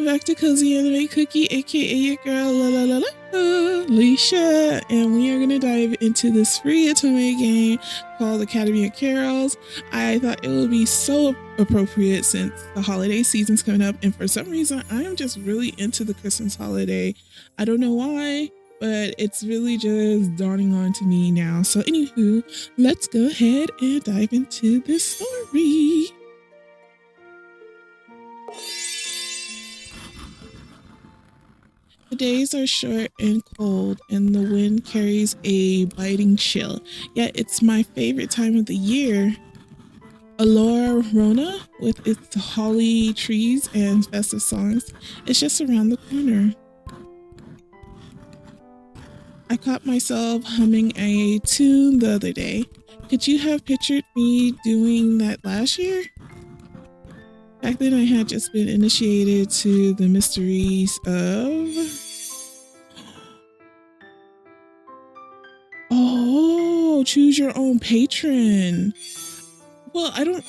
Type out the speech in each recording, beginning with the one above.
back to CozyAnimeCookie, aka your girl Lisha, and we are gonna dive into this free otome game called Academy of Carols. I thought it would be so appropriate since the holiday season's coming up, and for some reason I am just really into the Christmas holiday. I don't know why, but it's really just dawning on to me now. So anywho, let's go ahead and dive into this story. The days are short and cold, and the wind carries a biting chill. Yet it's my favorite time of the year. Alora Rona, with its holly trees and festive songs, is just around the corner. I caught myself humming a tune the other day. Could you have pictured me doing that last year? Back then I had just been initiated to the mysteries of... Oh, choose your own patron. Well, I don't...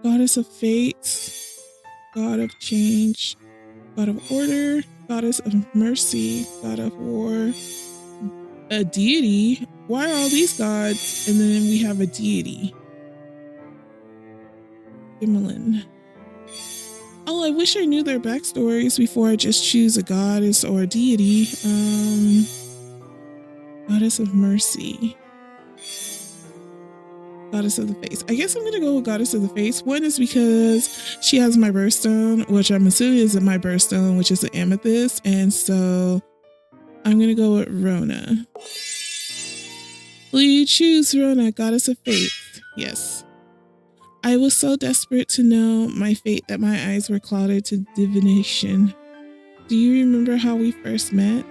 Goddess of Fates, God of Change, God of Order, Goddess of Mercy, God of War, a deity. Why are all these gods? And then we have a deity. Himmelin. Oh, I wish I knew their backstories before I just choose a goddess or a deity. Goddess of Mercy. Goddess of the Face. I guess I'm gonna go with Goddess of the Face. One is because she has my birthstone, which I'm assuming is my birthstone, which is an amethyst, and so I'm gonna go with Rona. Will you choose Rona, Goddess of Fate? Yes. I was so desperate to know my fate that my eyes were clouded to divination. Do you remember how we first met?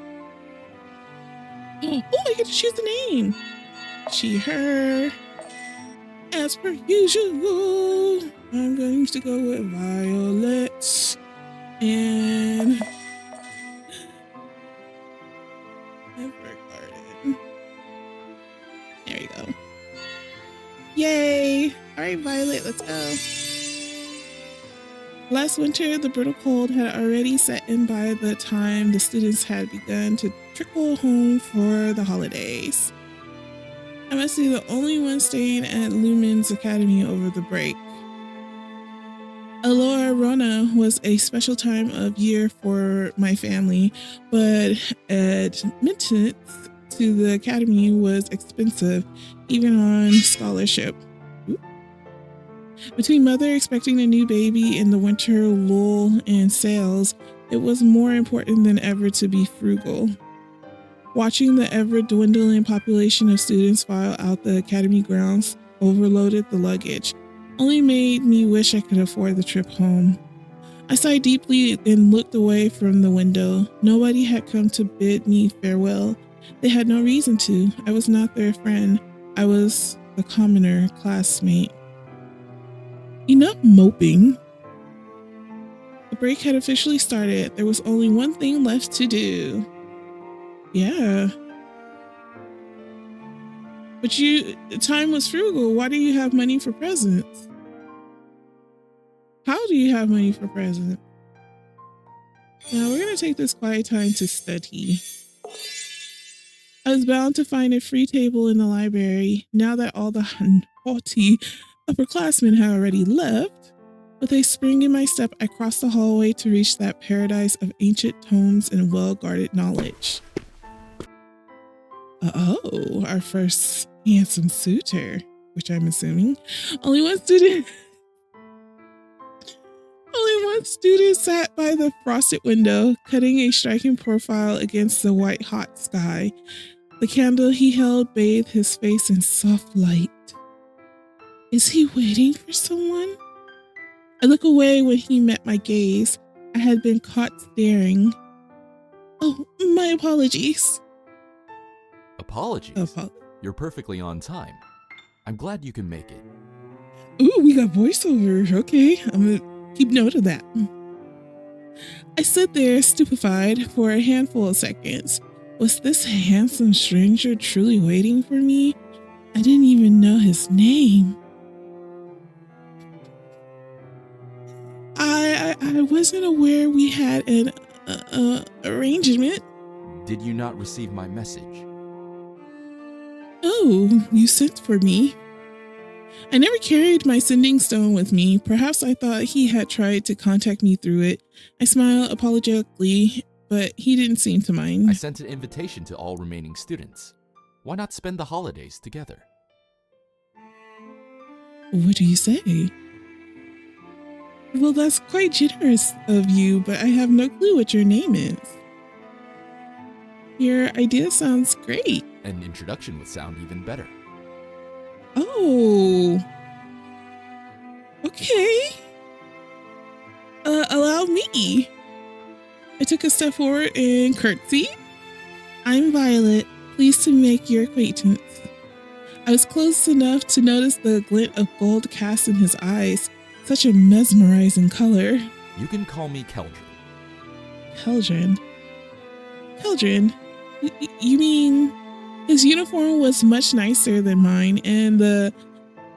Oh, I get to choose the name. She, her. As per usual, I'm going to go with Violet and Evergarden. There you go. Yay! Alright, Violet, let's go. Last winter, the brutal cold had already set in by the time the students had begun to trickle home for the holidays. I must be the only one staying at Lumen's Academy over the break. Alora Rona was a special time of year for my family, but admittance to the academy was expensive, even on scholarship. Between mother expecting a new baby and the winter lull and sales, it was more important than ever to be frugal. Watching the ever-dwindling population of students file out the academy grounds overloaded the luggage, only made me wish I could afford the trip home. I sighed deeply and looked away from the window. Nobody had come to bid me farewell. They had no reason to. I was not their friend. I was the commoner classmate. Enough moping. The break had officially started. There was only one thing left to do. Yeah. But time was frugal. Why do you have money for presents? How do you have money for presents? Now we're going to take this quiet time to study. I was bound to find a free table in the library now that all the haughty upperclassmen had already left. With a spring in my step, I crossed the hallway to reach that paradise of ancient tomes and well-guarded knowledge. Oh, our first handsome suitor, which I'm assuming. Only one student sat by the frosted window, cutting a striking profile against the white-hot sky. The candle he held bathed his face in soft light. Is he waiting for someone? I looked away when he met my gaze. I had been caught staring. Oh, my apologies. Apologies? You're perfectly on time. I'm glad you can make it. Ooh, we got voiceover. Okay, I'm gonna keep note of that. I stood there stupefied for a handful of seconds. Was this handsome stranger truly waiting for me? I didn't even know his name. I wasn't aware we had an arrangement. Did you not receive my message? Oh, you sent for me. I never carried my sending stone with me. Perhaps I thought he had tried to contact me through it. I smiled apologetically, but he didn't seem to mind. I sent an invitation to all remaining students. Why not spend the holidays together? What do you say? Well, that's quite generous of you, but I have no clue what your name is. Your idea sounds great. An introduction would sound even better. Oh. Okay. Allow me. I took a step forward and curtsied. I'm Violet. Pleased to make your acquaintance. I was close enough to notice the glint of gold cast in his eyes. Such a mesmerizing color. You can call me Keldrin. Keldrin? Keldrin? You mean his uniform was much nicer than mine, and the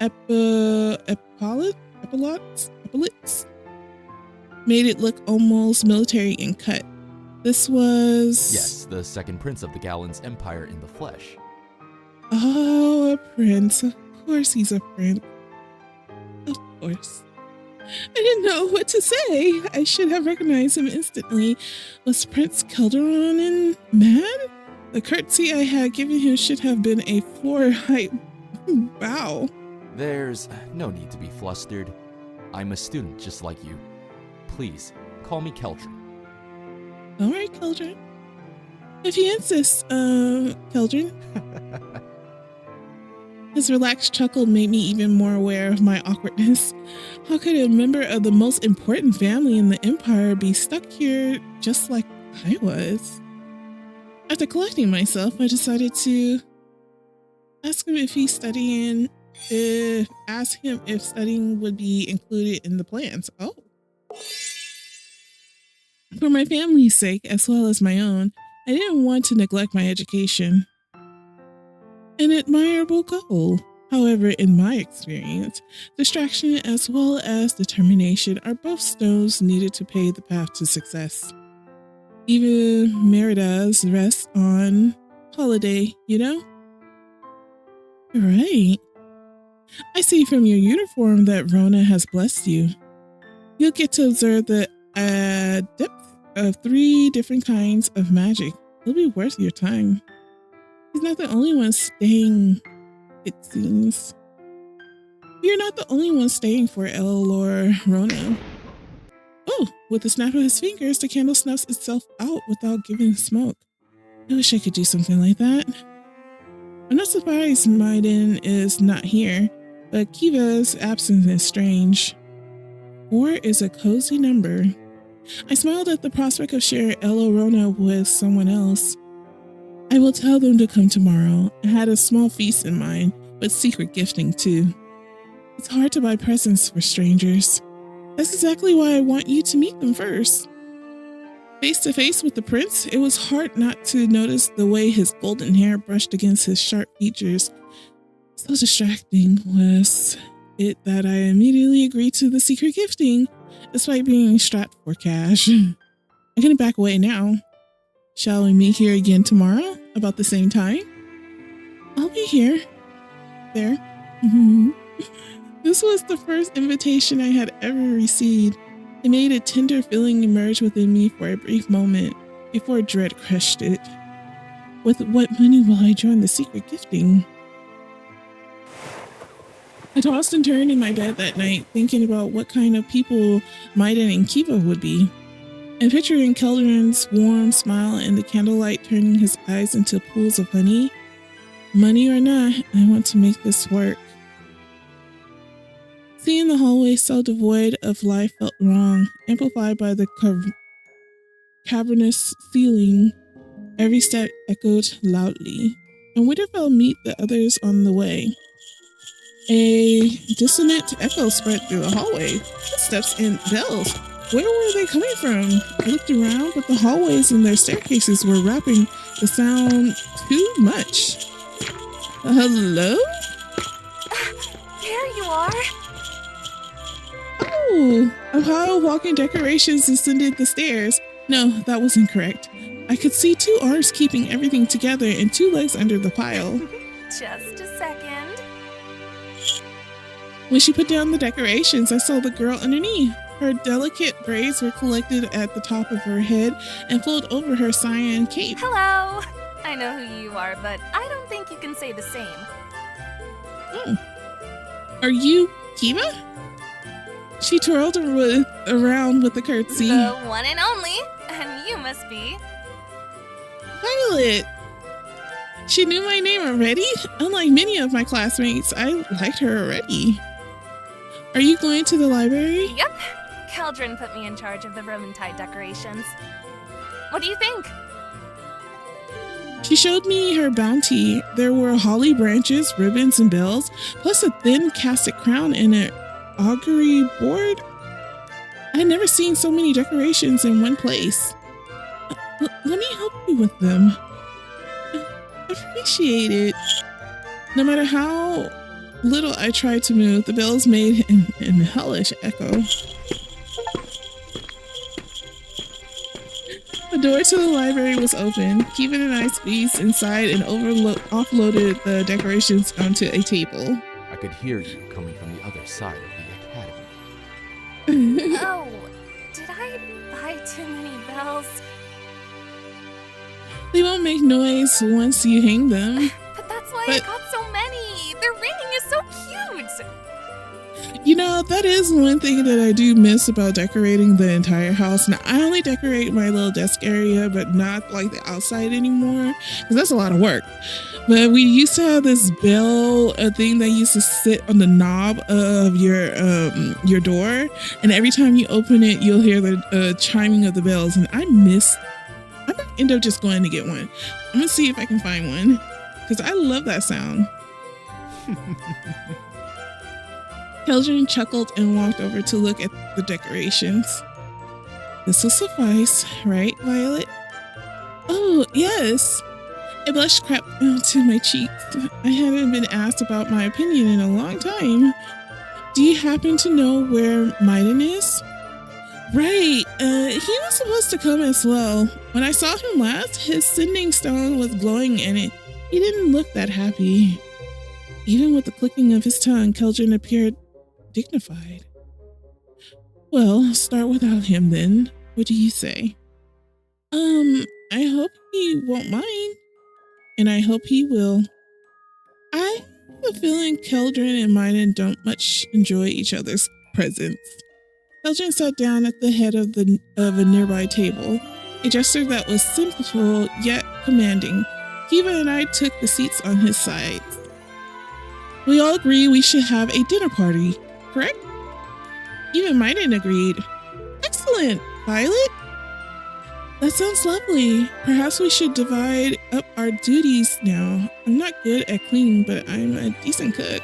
epaulets made it look almost military in cut. This was... Yes, the second prince of the Gallon's empire in the flesh. Oh, a prince. Of course he's a prince. Of course. I didn't know what to say. I should have recognized him instantly. Was Prince Keldron mad? The curtsy I had given him should have been a floor-height bow. There's no need to be flustered. I'm a student just like you. Please, call me Keldrin. All right, Keldrin. If you insist, Keldrin. His relaxed chuckle made me even more aware of my awkwardness. How could a member of the most important family in the Empire be stuck here just like I was? After collecting myself, I decided to ask him if studying would be included in the plans. Oh. For my family's sake, as well as my own, I didn't want to neglect my education. An admirable goal. However, in my experience, distraction as well as determination are both stones needed to pave the path to success. Even Merida's rests on holiday, you know? Right. I see from your uniform that Rona has blessed you. You'll get to observe the depth of 3 different kinds of magic. It'll be worth your time. He's not the only one staying, it seems. You're not the only one staying for El or Rona. Oh, with a snap of his fingers, the candle snuffs itself out without giving smoke. I wish I could do something like that. I'm not surprised Maiden is not here, but Kiva's absence is strange. 4 is a cozy number. I smiled at the prospect of sharing El or Rona with someone else. I will tell them to come tomorrow. I had a small feast in mind, but secret gifting too. It's hard to buy presents for strangers. That's exactly why I want you to meet them first. Face to face with the prince, it was hard not to notice the way his golden hair brushed against his sharp features. So distracting was it that I immediately agreed to the secret gifting, despite being strapped for cash. I can back away now. Shall we meet here again tomorrow, about the same time? I'll be here. There. This was the first invitation I had ever received. It made a tender feeling emerge within me for a brief moment, before dread crushed it. With what money will I join the secret gifting? I tossed and turned in my bed that night, thinking about what kind of people Maiden and Kiva would be. And picturing Keldrin's warm smile and the candlelight turning his eyes into pools of honey. Money or not, I want to make this work. Seeing the hallway so devoid of life felt wrong, amplified by the cavernous ceiling. Every step echoed loudly. And where did I meet the others on the way? A dissonant echo spread through the hallway. Footsteps and bells. Where were they coming from? I looked around, but the hallways and their staircases were wrapping the sound too much. Hello? There you are. Oh, a pile of walking decorations ascended the stairs. No, that was incorrect. I could see 2 arms keeping everything together and 2 legs under the pile. Just a second. When she put down the decorations, I saw the girl underneath. Her delicate braids were collected at the top of her head and flowed over her cyan cape. Hello. I know who you are, but I don't think you can say the same. Oh. Are you Kiva? She twirled around with a curtsy. The one and only. And you must be... Violet! She knew my name already? Unlike many of my classmates, I liked her already. Are you going to the library? Yep. Keldrin put me in charge of the Roman-tide decorations. What do you think? She showed me her bounty. There were holly branches, ribbons, and bells, plus a thin casted crown and an augury board. I had never seen so many decorations in one place. Let me help you with them. Appreciate it. No matter how little I tried to move, the bells made an hellish echo. The door to the library was open. Kevin and I squeezed inside and offloaded the decorations onto a table. I could hear you coming from the other side of the academy. Oh, did I buy too many bells? They won't make noise once you hang them. But that's why I got so many. Their ringing is so cute. You know, that is one thing that I do miss about decorating the entire house. Now, I only decorate my little desk area, but not like the outside anymore, because that's a lot of work. But we used to have this bell thing that used to sit on the knob of your door, and every time you open it, you'll hear the chiming of the bells. And I might end up just going to get one. I'm gonna see if I can find one, because I love that sound. Keldrin chuckled and walked over to look at the decorations. This will suffice, right, Violet? Oh, yes. A blush crept to my cheeks. I haven't been asked about my opinion in a long time. Do you happen to know where Maiden is? Right, he was supposed to come as well. When I saw him last, his sending stone was glowing and he didn't look that happy. Even with the clicking of his tongue, Keldrin appeared dignified. Well, start without him then. What do you say? I hope he won't mind. And I hope he will. I have a feeling Keldrin and Maiden don't much enjoy each other's presence. Keldrin sat down at the head of a nearby table, a gesture that was simple yet commanding. Kiva and I took the seats on his sides. We all agree we should have a dinner party, correct? Even Maiden agreed. Excellent, Violet. That sounds lovely. Perhaps we should divide up our duties now. I'm not good at cleaning, but I'm a decent cook.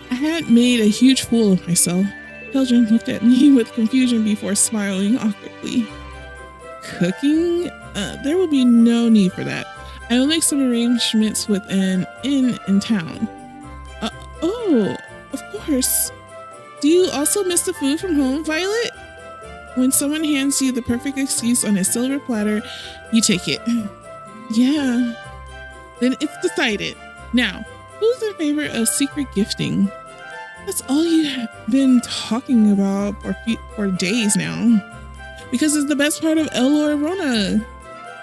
I had made a huge fool of myself. Keldrin looked at me with confusion before smiling awkwardly. Cooking? There will be no need for that. I will make some arrangements with an inn in town. Oh, of course. Do you also miss the food from home, Violet? When someone hands you the perfect excuse on a silver platter, you take it. Yeah. Then it's decided. Now, who's in favor of secret gifting? That's all you have been talking about for days now. Because it's the best part of El Rona.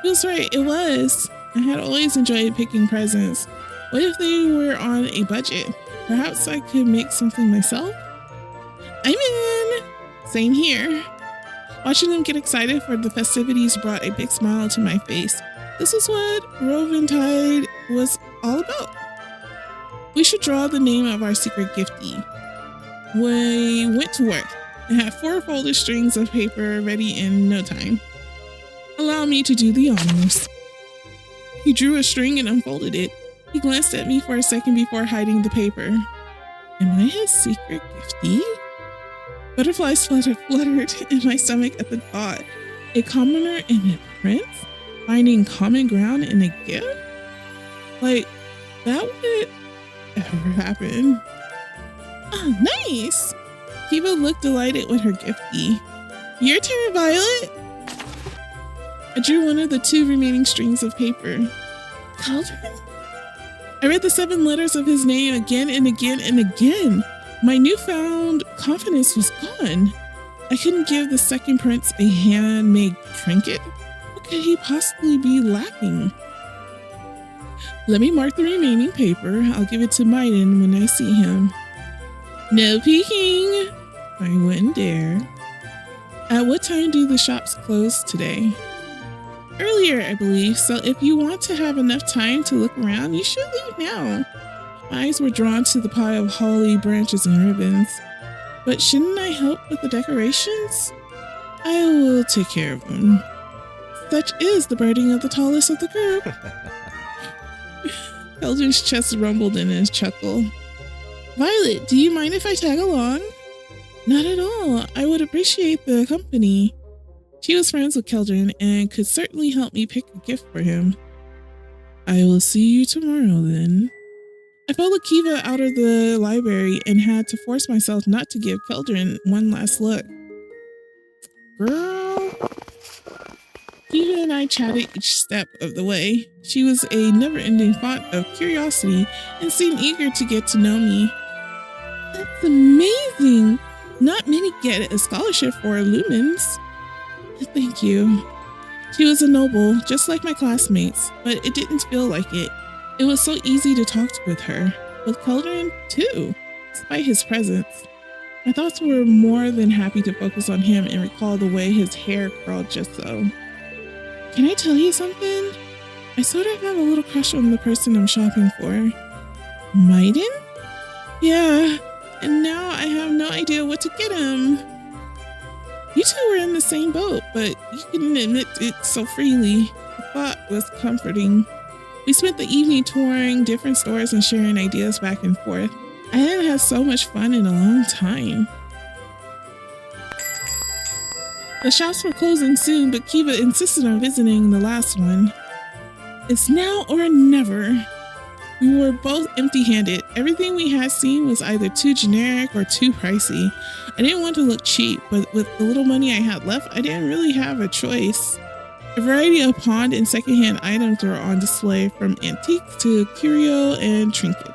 Feels right, it was. I had always enjoyed picking presents. What if they were on a budget? Perhaps I could make something myself? I'm in! Same here. Watching them get excited for the festivities brought a big smile to my face. This is what Roman-tide was all about. We should draw the name of our secret giftee. We went to work and had 4 folded strings of paper ready in no time. Allow me to do the honors. He drew a string and unfolded it. He glanced at me for a second before hiding the paper. Am I his secret giftee? Butterflies fluttered in my stomach at the thought. A commoner and a prince? Finding common ground in a gift? Like, that would ever happen? Oh, nice! Kiva looked delighted with her giftie. Your turn, Violet! I drew one of the 2 remaining strings of paper. Cauldron? I read the 7 letters of his name again and again and again. My newfound confidence was gone. I couldn't give the second prince a handmade trinket. What could he possibly be lacking? Let me mark the remaining paper. I'll give it to Maiden when I see him. No peeking. I wouldn't dare. At what time do the shops close today? Earlier, I believe, so if you want to have enough time to look around, you should leave now. My eyes were drawn to the pile of holly branches and ribbons. But shouldn't I help with the decorations? I will take care of them. Such is the burden of the tallest of the group. Keldrin's chest rumbled in his chuckle. Violet, do you mind if I tag along? Not at all. I would appreciate the company. She was friends with Keldrin and could certainly help me pick a gift for him. I will see you tomorrow then. I followed Kiva out of the library and had to force myself not to give Keldrin one last look. Girl. Kiva and I chatted each step of the way. She was a never-ending font of curiosity and seemed eager to get to know me. That's amazing! Not many get a scholarship for lumens. Thank you. She was a noble, just like my classmates, but it didn't feel like it. It was so easy to talk with her, with Keldrin too, despite his presence. My thoughts were more than happy to focus on him and recall the way his hair curled just so. Can I tell you something? I sort of have a little crush on the person I'm shopping for. Maiden? Yeah, and now I have no idea what to get him. You two were in the same boat, but you couldn't admit it so freely. The thought was comforting. We spent the evening touring different stores and sharing ideas back and forth. I hadn't had so much fun in a long time. The shops were closing soon, but Kiva insisted on visiting the last one. It's now or never. We were both empty-handed. Everything we had seen was either too generic or too pricey. I didn't want to look cheap, but with the little money I had left, I didn't really have a choice. A variety of pawned and secondhand items were on display, from antiques to curio and trinkets.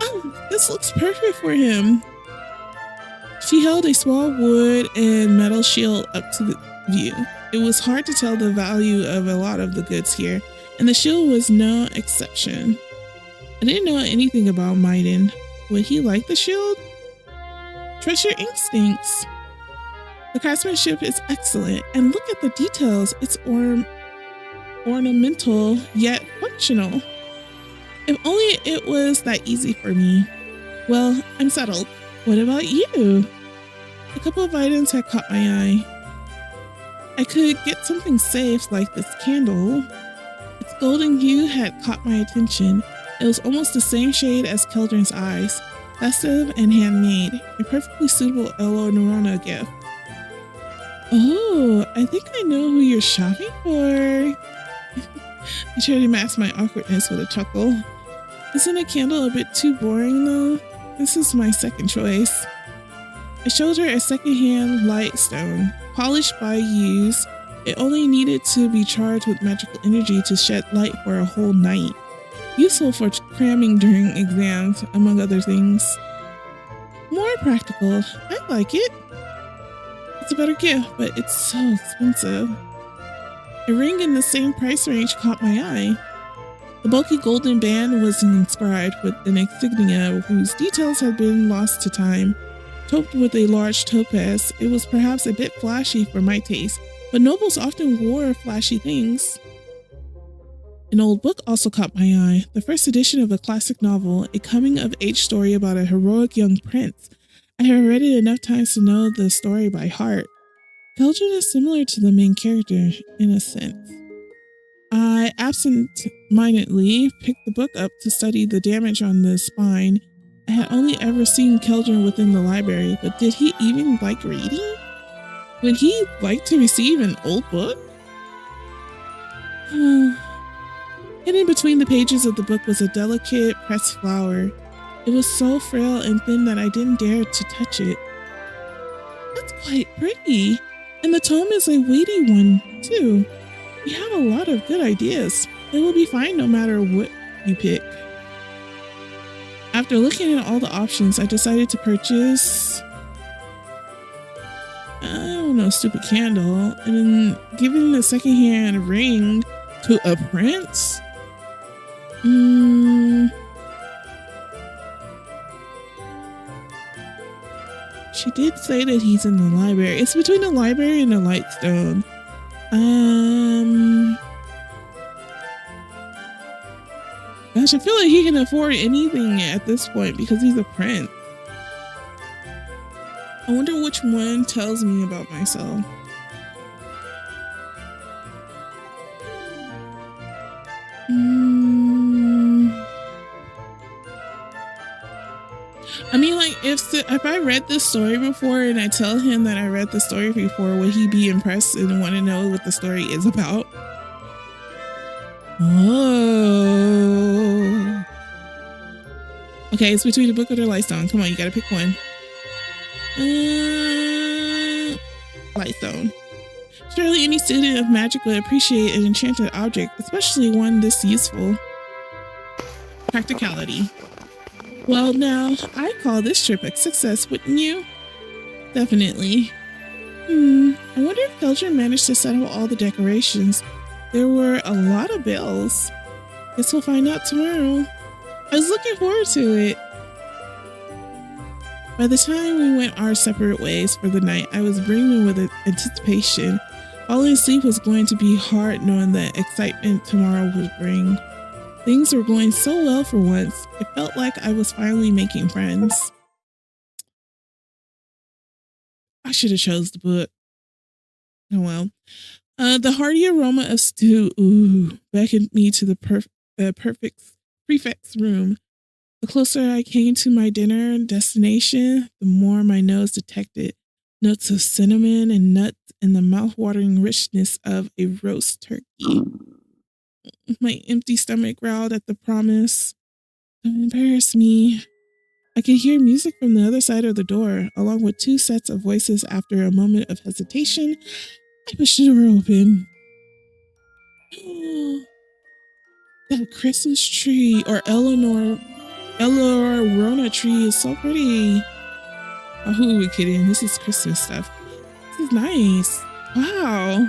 Oh, this looks perfect for him. She held a small wood and metal shield up to the view. It was hard to tell the value of a lot of the goods here, and the shield was no exception. I didn't know anything about Maiden. Would he like the shield? Trust your instincts. The craftsmanship is excellent, and look at the details. It's ornamental, yet functional. If only it was that easy for me. Well, I'm settled. What about you? A couple of items had caught my eye. I could get something safe like this candle. Its golden hue had caught my attention. It was almost the same shade as Keldrin's eyes, festive and handmade, a perfectly suitable Elo Neurona gift. Oh, I think I know who you're shopping for. I tried to mask my awkwardness with a chuckle. Isn't a candle a bit too boring though? This is my second choice. I showed her a secondhand light stone, polished by use. It only needed to be charged with magical energy to shed light for a whole night. Useful for cramming during exams, among other things. More practical. I like it. It's a better gift, but it's so expensive. A ring in the same price range caught my eye. The bulky golden band was inscribed with an insignia whose details had been lost to time. Topped with a large topaz, it was perhaps a bit flashy for my taste, but nobles often wore flashy things. An old book also caught my eye, the first edition of a classic novel, a coming-of-age story about a heroic young prince. I had read it enough times to know the story by heart. Keldrin is similar to the main character, in a sense. I absent-mindedly picked the book up to study the damage on the spine. I had only ever seen Keldrin within the library, but did he even like reading? Would he like to receive an old book? Hidden between the pages of the book was a delicate pressed flower. It was so frail and thin that I didn't dare to touch it. quite pretty. And the tome is a weighty one, too. You have a lot of good ideas. It will be fine no matter what you pick. After looking at all the options, I decided to purchase, I don't know, stupid candle, and then giving a secondhand ring to a prince. She did say that he's in the library. It's between the library and the Lightstone. Gosh, I feel like he can afford anything at this point because he's a prince. I wonder which one tells me about myself. I mean, like, if I read this story before and I tell him that I read the story before, would he be impressed and want to know what the story is about? Oh. Okay, it's between the book or the Lightstone. Come on, you gotta pick one. Lightstone. Surely any student of magic would appreciate an enchanted object, especially one this useful. Practicality. Well, now, I call this trip a success, wouldn't you? Definitely. I wonder if Keldrin managed to set up all the decorations. There were a lot of bells. Guess we'll find out tomorrow. I was looking forward to it. By the time we went our separate ways for the night, I was brimming with anticipation. Falling asleep was going to be hard knowing the excitement tomorrow would bring. Things were going so well for once. It felt like I was finally making friends. I should have chose the book. Oh well. The hearty aroma of stew beckoned me to the prefect's room. The closer I came to my dinner destination, the more my nose detected notes of cinnamon and nuts and the mouth-watering richness of a roast turkey. My empty stomach growled at the promise. Don't embarrass me. I could hear music from the other side of the door, along with two sets of voices. After a moment of hesitation, I pushed the door open. That Christmas tree, or Elorona tree, is so pretty. Oh, who are we kidding? This is Christmas stuff. This is nice. Wow.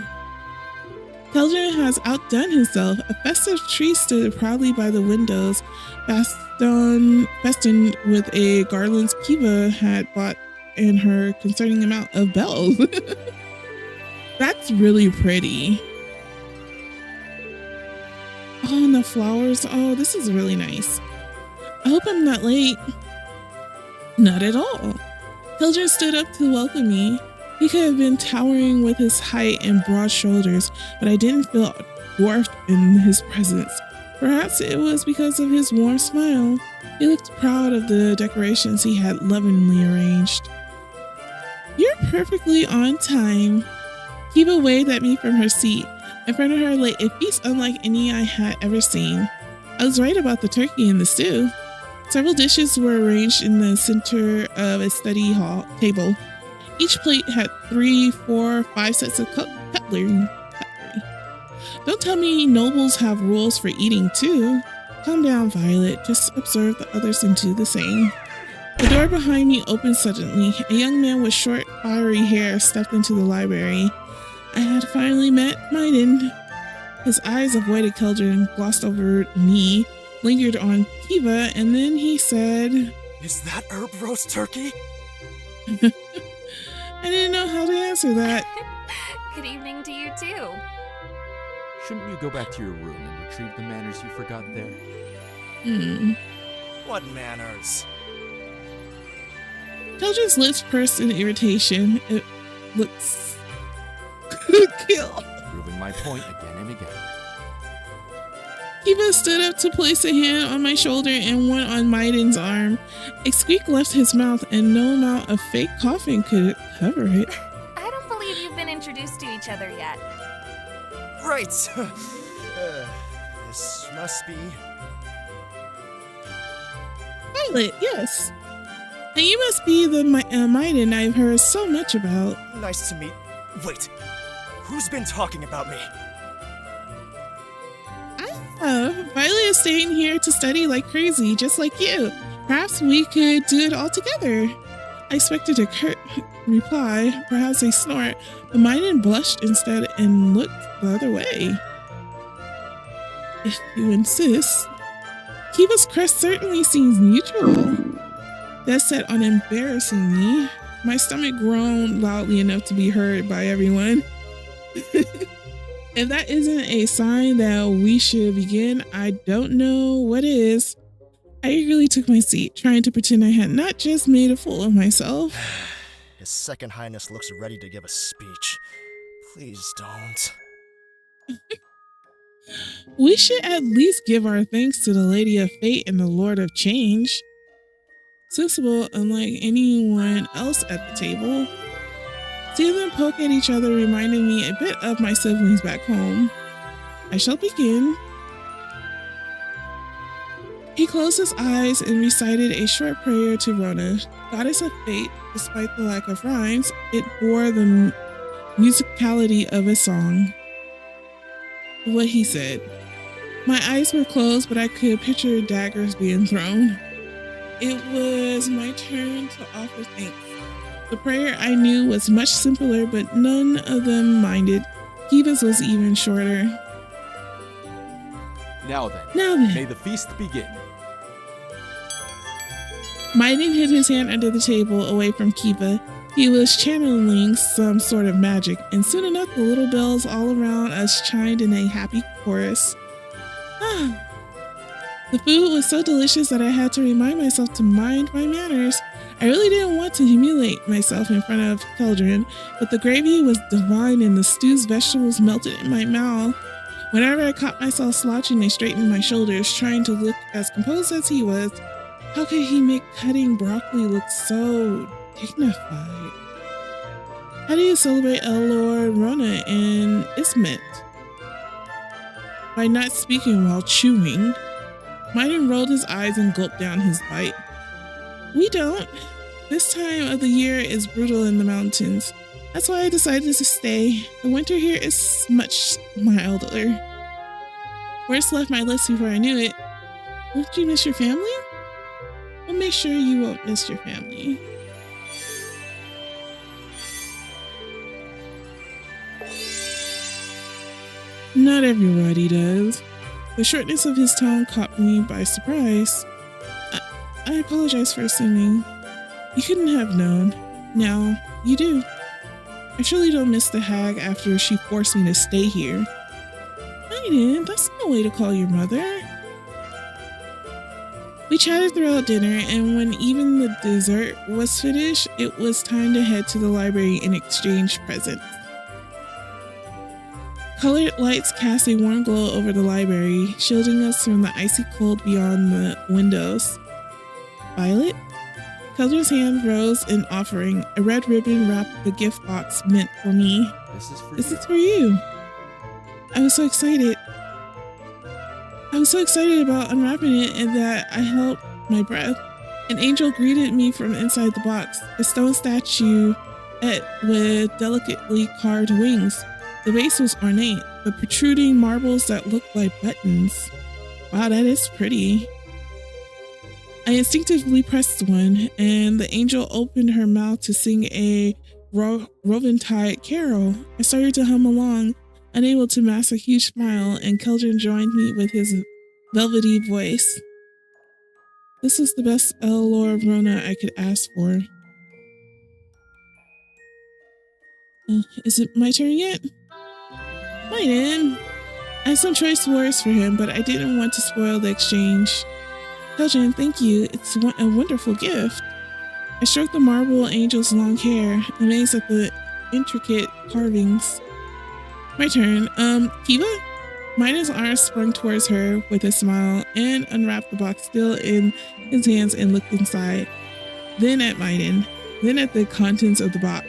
Keldrin has outdone himself. A festive tree stood proudly by the windows, festooned with a garlands Kiva had bought and her concerning amount of bells. That's really pretty. Oh, and the flowers. Oh, this is really nice. I hope I'm not late. Not at all. Keldrin stood up to welcome me. He could have been towering with his height and broad shoulders, but I didn't feel dwarfed in his presence. Perhaps it was because of his warm smile. He looked proud of the decorations he had lovingly arranged. You're perfectly on time. Kiva waved at me from her seat. In front of her lay a feast unlike any I had ever seen. I was right about the turkey and the stew. Several dishes were arranged in the center of a study hall table. Each plate had 3, 4, 5 sets of cutlery. Don't tell me nobles have rules for eating too. Calm down, Violet. Just observe the others and do the same. The door behind me opened suddenly. A young man with short, fiery hair stepped into the library. I had finally met Maiden. His eyes avoided Keldrin, glossed over me, lingered on Kiva, and then he said, "Is that herb roast turkey?" I didn't know how to answer that. Good evening to you too. Shouldn't you go back to your room and retrieve the manners you forgot there? What manners? Keldrin's lips pursed in irritation. It looks kill. Proving my point again and again. Kiva stood up to place a hand on my shoulder and one on Maiden's arm. A squeak left his mouth and no amount of fake coughing could cover it. I don't believe you've been introduced to each other yet. Right. This must be... Violet, yes. And you must be the Maiden I've heard so much about. Nice to meet. Wait. Who's been talking about me? Violet is staying here to study like crazy, just like you. Perhaps we could do it all together. I expected a curt reply, perhaps a snort, but Maiden blushed instead and looked the other way. If you insist. Kiva's crest certainly seems neutral. That's set on embarrassing me. My stomach groaned loudly enough to be heard by everyone. If that isn't a sign that we should begin, I don't know what is. I eagerly took my seat, trying to pretend I had not just made a fool of myself. His Second Highness looks ready to give a speech. Please don't. We should at least give our thanks to the Lady of Fate and the Lord of Change. Sensible, unlike anyone else at the table. Seeing them poke at each other reminded me a bit of my siblings back home. I shall begin. He closed his eyes and recited a short prayer to Rona, goddess of fate. Despite the lack of rhymes, it bore the musicality of a song. What he said. My eyes were closed, but I could picture daggers being thrown. It was my turn to offer thanks. The prayer I knew was much simpler, but none of them minded. Kiva's was even shorter. Now then, may the feast begin. Maiden hid his hand under the table away from Kiva. He was channeling some sort of magic, and soon enough the little bells all around us chimed in a happy chorus. The food was so delicious that I had to remind myself to mind my manners. I really didn't want to humiliate myself in front of Keldrin, but the gravy was divine and the stew's vegetables melted in my mouth. Whenever I caught myself slouching, I straightened my shoulders, trying to look as composed as he was. How could he make cutting broccoli look so dignified? How do you celebrate Lord Rona and Ismet? By not speaking while chewing. Maiden rolled his eyes and gulped down his bite. We don't. This time of the year is brutal in the mountains. That's why I decided to stay. The winter here is much milder. Words left my lips before I knew it. Won't you miss your family? We'll make sure you won't miss your family. Not everybody does. The shortness of his tone caught me by surprise. I apologize for assuming. You couldn't have known. Now, you do. I surely don't miss the hag after she forced me to stay here. Maiden, that's no way to call your mother. We chatted throughout dinner, and when even the dessert was finished, it was time to head to the library and exchange presents. Colored lights cast a warm glow over the library, shielding us from the icy cold beyond the windows. Violet? Keldrin's hand rose in offering. A red ribbon wrapped the gift box meant for me. This is for you. I was so excited. I was so excited about unwrapping it and that I held my breath. An angel greeted me from inside the box, a stone statue with delicately carved wings. The base was ornate, with protruding marbles that looked like buttons. Wow, that is pretty. I instinctively pressed one, and the angel opened her mouth to sing a Roventide carol. I started to hum along, unable to mask a huge smile, and Keldrin joined me with his velvety voice. This was the best Lord Rona I could ask for. Is it my turn yet? Maiden. I had some choice words for him, but I didn't want to spoil the exchange. Keldrin, thank you. It's a wonderful gift. I stroked the marble angel's long hair, amazed at the intricate carvings. My turn. Kiva? Maiden's arms sprung towards her with a smile and unwrapped the box still in his hands and looked inside. Then at Maiden. Then at the contents of the box.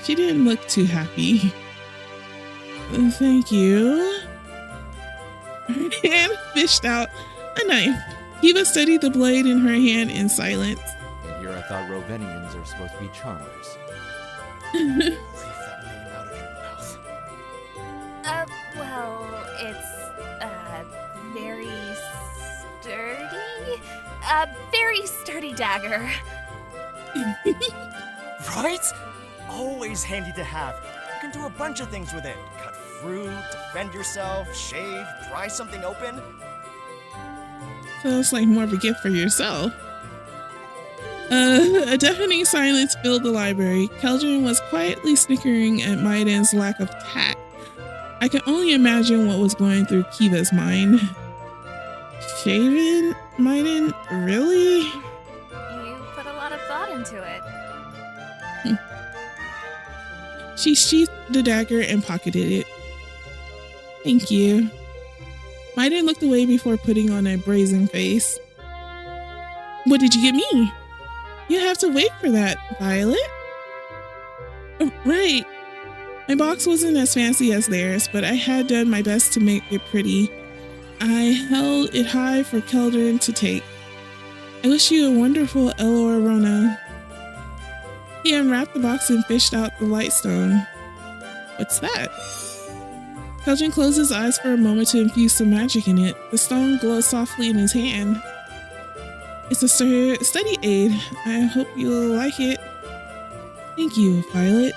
She didn't look too happy. Thank you. Her hand fished out a knife. Kiva studied the blade in her hand in silence. And here I thought Rovenians are supposed to be charmers. Leave that name out of your mouth. Well, it's, very sturdy? Very sturdy dagger. Right? Always handy to have. You can do a bunch of things with it. Cut fruit, defend yourself, shave, pry something open. So it's like more of a gift for yourself. A deafening silence filled the library. Keldrin was quietly snickering at Maiden's lack of tact. I can only imagine what was going through Kiva's mind. Shaven? Maiden? Really? You put a lot of thought into it. She sheathed the dagger and pocketed it. Thank you. Maiden looked away before putting on a brazen face. What did you get me? You have to wait for that, Violet. Oh, right. My box wasn't as fancy as theirs, but I had done my best to make it pretty. I held it high for Keldrin to take. I wish you a wonderful Elorona. He unwrapped the box and fished out the lightstone. What's that? Keldrin closed his eyes for a moment to infuse some magic in it. The stone glowed softly in his hand. It's a study aid. I hope you'll like it. Thank you, Violet.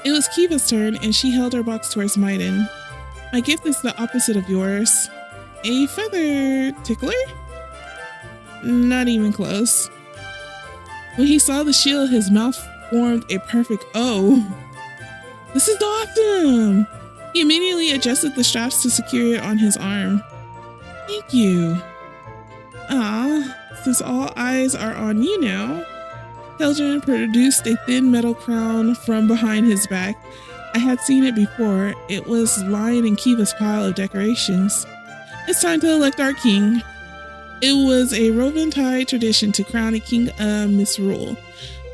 It was Kiva's turn, and she held her box towards Maiden. My gift is the opposite of yours. A feather tickler? Not even close. When he saw the shield, his mouth formed a perfect O. This is awesome! He immediately adjusted the straps to secure it on his arm. Thank you. Since all eyes are on you now, Keldrin produced a thin metal crown from behind his back. I had seen it before. It was lying in Kiva's pile of decorations. It's time to elect our king. It was a Roventide tradition to crown a king of misrule,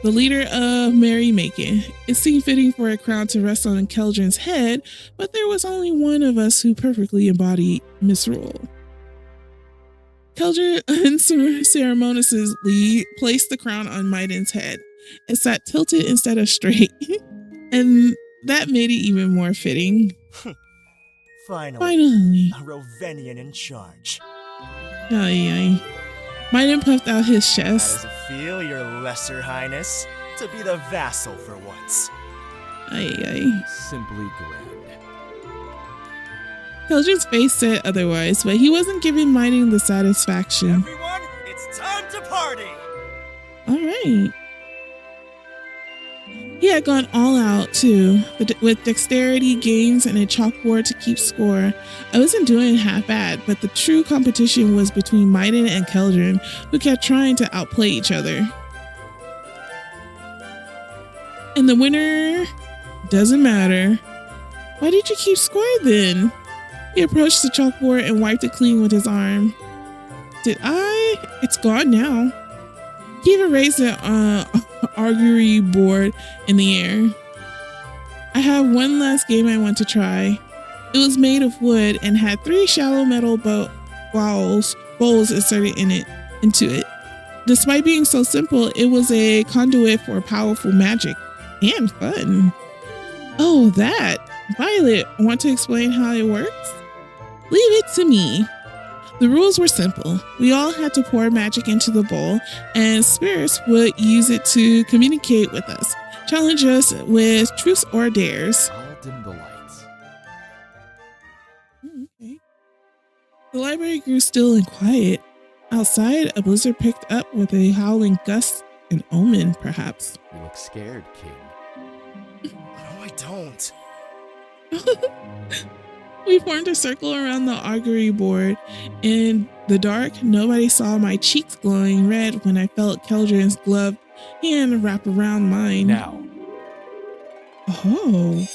the leader of merrymaking. It seemed fitting for a crown to rest on Keldrin's head, but there was only one of us who perfectly embodied misrule. Keldrin unceremoniously placed the crown on Maiden's head. It sat tilted instead of straight, and that made it even more fitting. Finally. A Rovenian in charge. Ay. Maiden puffed out his How chest. does it feel, your lesser highness, to be the vassal for once? Ay. Simply grand. Keldrin's face said otherwise, but he wasn't giving Maiden the satisfaction. Everyone, it's time to party! All right. He had gone all out, too, with dexterity games and a chalkboard to keep score. I wasn't doing half bad, but the true competition was between Maiden and Keldrin, who kept trying to outplay each other. And the winner doesn't matter. Why did you keep score then? He approached the chalkboard and wiped it clean with his arm. Did I? It's gone now. Kiva raised the augury board in the air. I have one last game I want to try. It was made of wood and had 3 shallow metal bowls inserted into it. Despite being so simple, it was a conduit for powerful magic and fun. Oh, that. Violet, want to explain how it works? Leave it to me. The rules were simple. We all had to pour magic into the bowl, and spirits would use it to communicate with us, challenge us with truths or dares. I'll dim the lights. Okay. The library grew still and quiet. Outside, a blizzard picked up with a howling gust, an omen, perhaps. You look scared, King. No, I don't. We formed a circle around the augury board. In the dark, nobody saw my cheeks glowing red when I felt Keldrin's gloved hand wrap around mine. Now. Oh.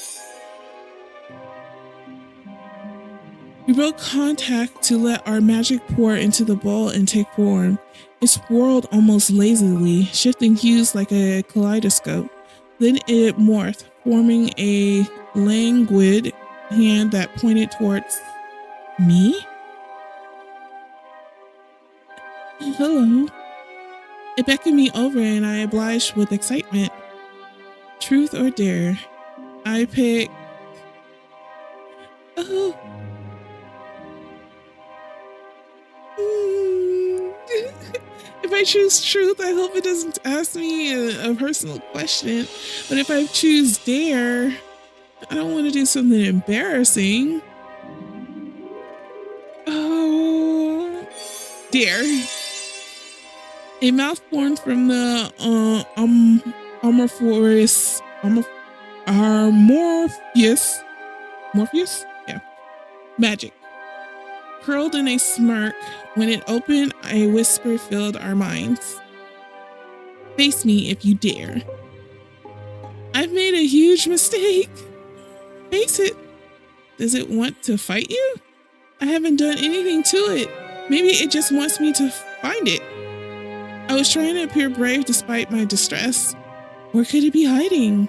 We broke contact to let our magic pour into the bowl and take form. It swirled almost lazily, shifting hues like a kaleidoscope. Then it morphed, forming a languid hand that pointed towards me. Hello. It beckoned me over and I obliged with excitement. Truth or dare? I picked... Oh. If I choose truth, I hope it doesn't ask me a personal question. But if I choose dare, I don't want to do something embarrassing. Oh, dare. A mouth formed from the Morpheus? Yeah. Magic. Curled in a smirk, when it opened, a whisper filled our minds. Face me if you dare. I've made a huge mistake. Face it. Does it want to fight you? I haven't done anything to it. Maybe it just wants me to find it. I was trying to appear brave despite my distress. Where could it be hiding?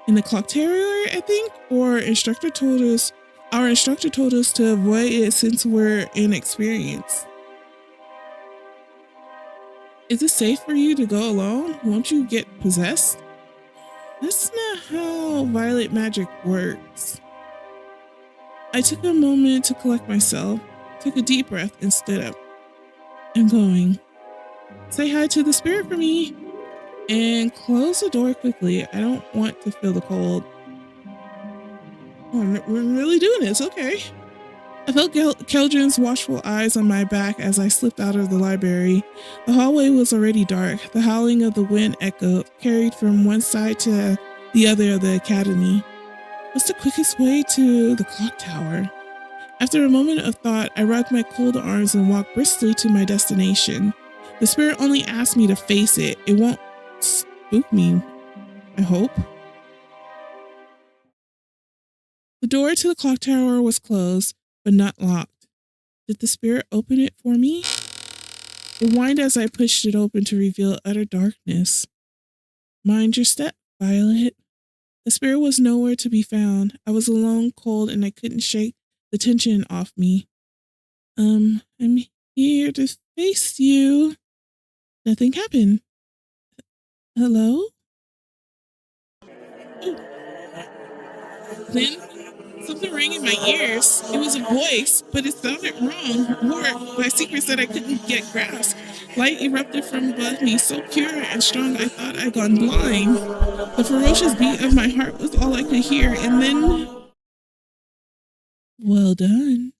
In the clock tower, I think? Or our instructor told us to avoid it since we're inexperienced. Is it safe for you to go alone? Won't you get possessed? That's not how violet magic works. I took a moment to collect myself, took a deep breath, and stood up. I'm going. Say hi to the spirit for me. And close the door quickly. I don't want to feel the cold. Oh, I'm really doing this. Okay. I felt Keldrin's watchful eyes on my back as I slipped out of the library. The hallway was already dark. The howling of the wind echoed, carried from one side to the other of the academy. What's the quickest way to the clock tower? After a moment of thought, I rubbed my cold arms and walked briskly to my destination. The spirit only asked me to face it. It won't spook me, I hope. The door to the clock tower was closed, but not locked. Did the spirit open it for me? It whined as I pushed it open to reveal utter darkness. Mind your step, Violet. The spirit was nowhere to be found. I was alone, cold, and I couldn't shake the tension off me. I'm here to face you. Nothing happened. Hello? Oh. Then something rang in my ears. It was a voice, but it sounded wrong, warped by secrets that I couldn't get grasped. Light erupted from above me, so pure and strong I thought I'd gone blind. The ferocious beat of my heart was all I could hear, and then... Well done.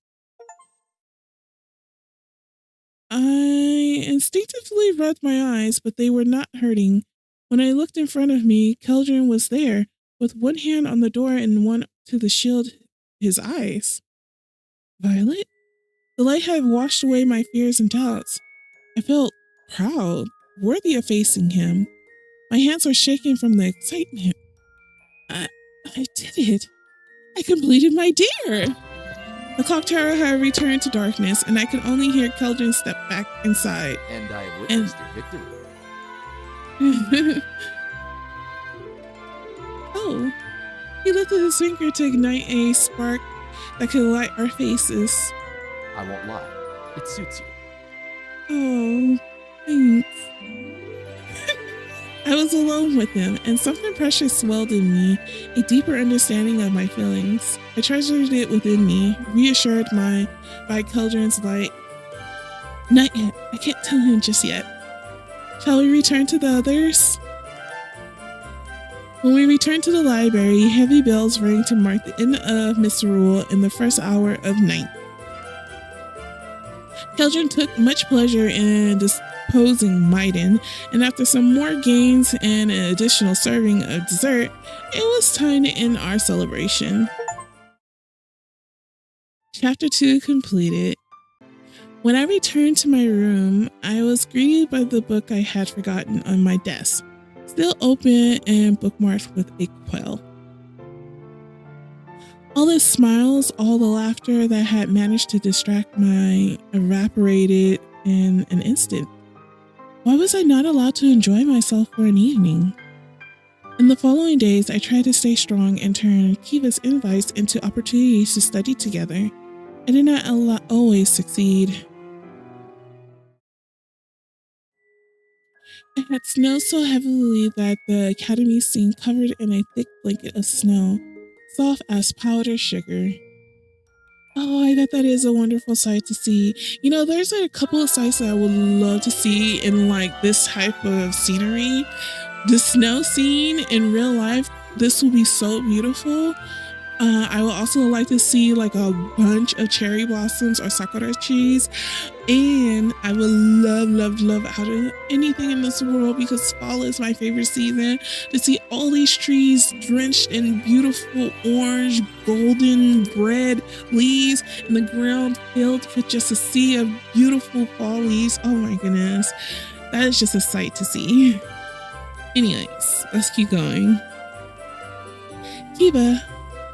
I instinctively rubbed my eyes, but they were not hurting. When I looked in front of me, Keldrin was there, with one hand on the door and one to shield his eyes. Violet? The light had washed away my fears and doubts. I felt proud, worthy of facing him. My hands were shaking from the excitement. I did it. I completed my dare. The clock tower had returned to darkness, and I could only hear Keldrin step back inside. And I witnessed your victory. Oh, he lifted his finger to ignite a spark that could light our faces. I won't lie. It suits you. Oh, thanks. I was alone with him, and something precious swelled in me, a deeper understanding of my feelings. I treasured it within me, reassured by Keldrin's light. Not yet. I can't tell him just yet. Shall we return to the others? When we returned to the library, heavy bells rang to mark the end of Misrule in the first hour of night. Keldrin took much pleasure in disposing Maiden, and after some more games and an additional serving of dessert, it was time to end our celebration. Chapter 2 completed. When I returned to my room, I was greeted by the book I had forgotten on my desk, still open and bookmarked with a quill. All the smiles, all the laughter that had managed to distract my evaporated in an instant. Why was I not allowed to enjoy myself for an evening? In the following days, I tried to stay strong and turn Kiva's invites into opportunities to study together. I did not always succeed. It had snowed so heavily that the academy seemed covered in a thick blanket of snow, soft as powdered sugar. Oh, I bet that is a wonderful sight to see. You know, there's a couple of sights that I would love to see in like this type of scenery. The snow scene in real life, this will be so beautiful. I would also like to see like a bunch of cherry blossoms or sakura trees. And I would love out of anything in this world, because fall is my favorite season, to see all these trees drenched in beautiful orange, golden, red leaves, and the ground filled with just a sea of beautiful fall leaves. Oh my goodness. That is just a sight to see. Anyways, let's keep going. Kiba,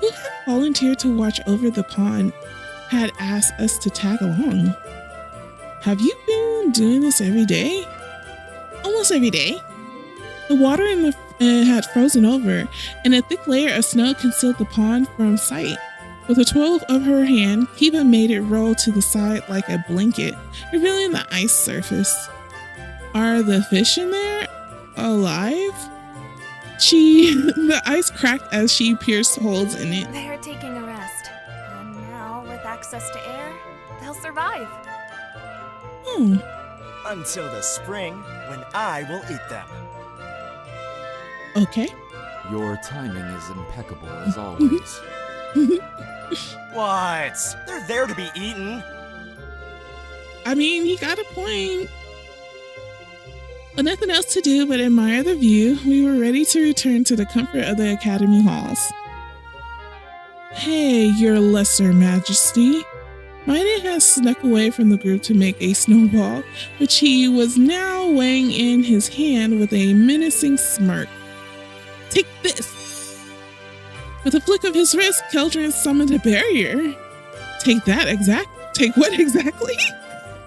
who had volunteered to watch over the pond, had asked us to tag along. Have you been doing this every day? Almost every day. The water in the had frozen over, and a thick layer of snow concealed the pond from sight. With a twirl of her hand, Kiba made it roll to the side like a blanket, revealing the ice surface. Are the fish in there alive? The ice cracked as she pierced holes in it. They're taking a rest. And now, with access to air, they'll survive. Until the spring, when I will eat them. Okay. Your timing is impeccable as always. What? They're there to be eaten. I mean, he got a point. With nothing else to do but admire the view, we were ready to return to the comfort of the academy halls. Hey, your lesser majesty. Maiden has snuck away from the group to make a snowball, which he was now weighing in his hand with a menacing smirk. Take this! With a flick of his wrist, Keldrin summoned a barrier. Take what exactly?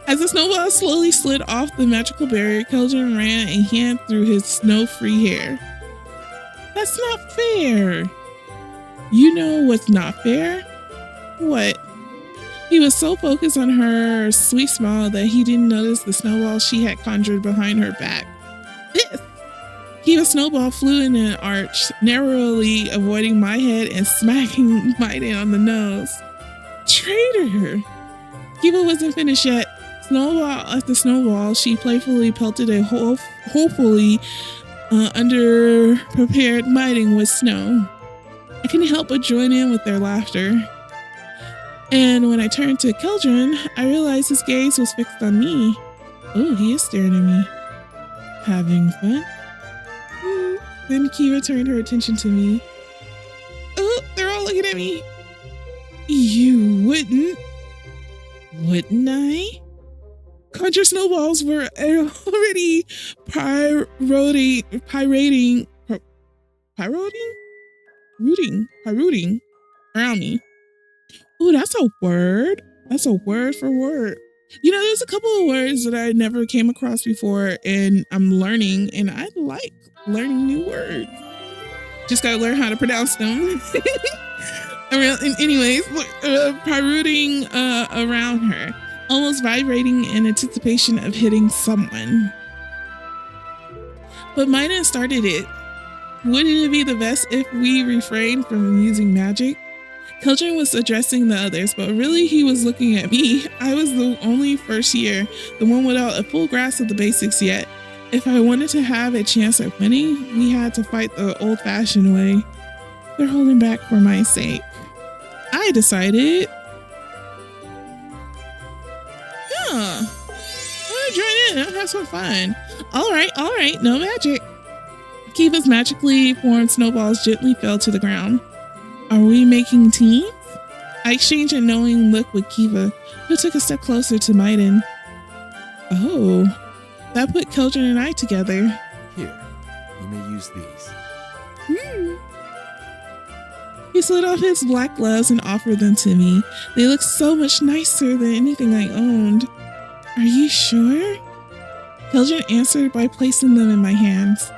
As the snowball slowly slid off the magical barrier, Keldrin ran a hand through his snow-free hair. That's not fair. You know what's not fair? What? He was so focused on her sweet smile that he didn't notice the snowball she had conjured behind her back. This! Kiva's snowball flew in an arch, narrowly avoiding my head and smacking Maiden on the nose. Traitor! Kiva wasn't finished yet. Snowball after snowball, she playfully pelted a hopefully underprepared Maiden with snow. I couldn't help but join in with their laughter. And when I turned to Keldrin, I realized his gaze was fixed on me. Oh, he is staring at me. Having fun? Then Kiva turned her attention to me. Oh, they're all looking at me. You wouldn't I? Conjure snowballs were already rooting around me. Ooh, that's a word. That's a word for word. You know, there's a couple of words that I never came across before, and I'm learning, and I like learning new words. Just gotta learn how to pronounce them. Anyways, rooting around her, almost vibrating in anticipation of hitting someone. But Maiden started it. Wouldn't it be the best if we refrained from using magic? Keldrin was addressing the others, but really he was looking at me. I was the only first year, the one without a full grasp of the basics yet. If I wanted to have a chance at winning, we had to fight the old-fashioned way. They're holding back for my sake. I decided. I'm gonna join in. I'll have some fun. All right, no magic. Kiva's magically formed snowballs gently fell to the ground. Are we making teams? I exchanged a knowing look with Kiva, who took a step closer to Maiden. Oh, that put Keldrin and I together. Here, you may use these. He slid off his black gloves and offered them to me. They looked so much nicer than anything I owned. Are you sure? Keldrin answered by placing them in my hands.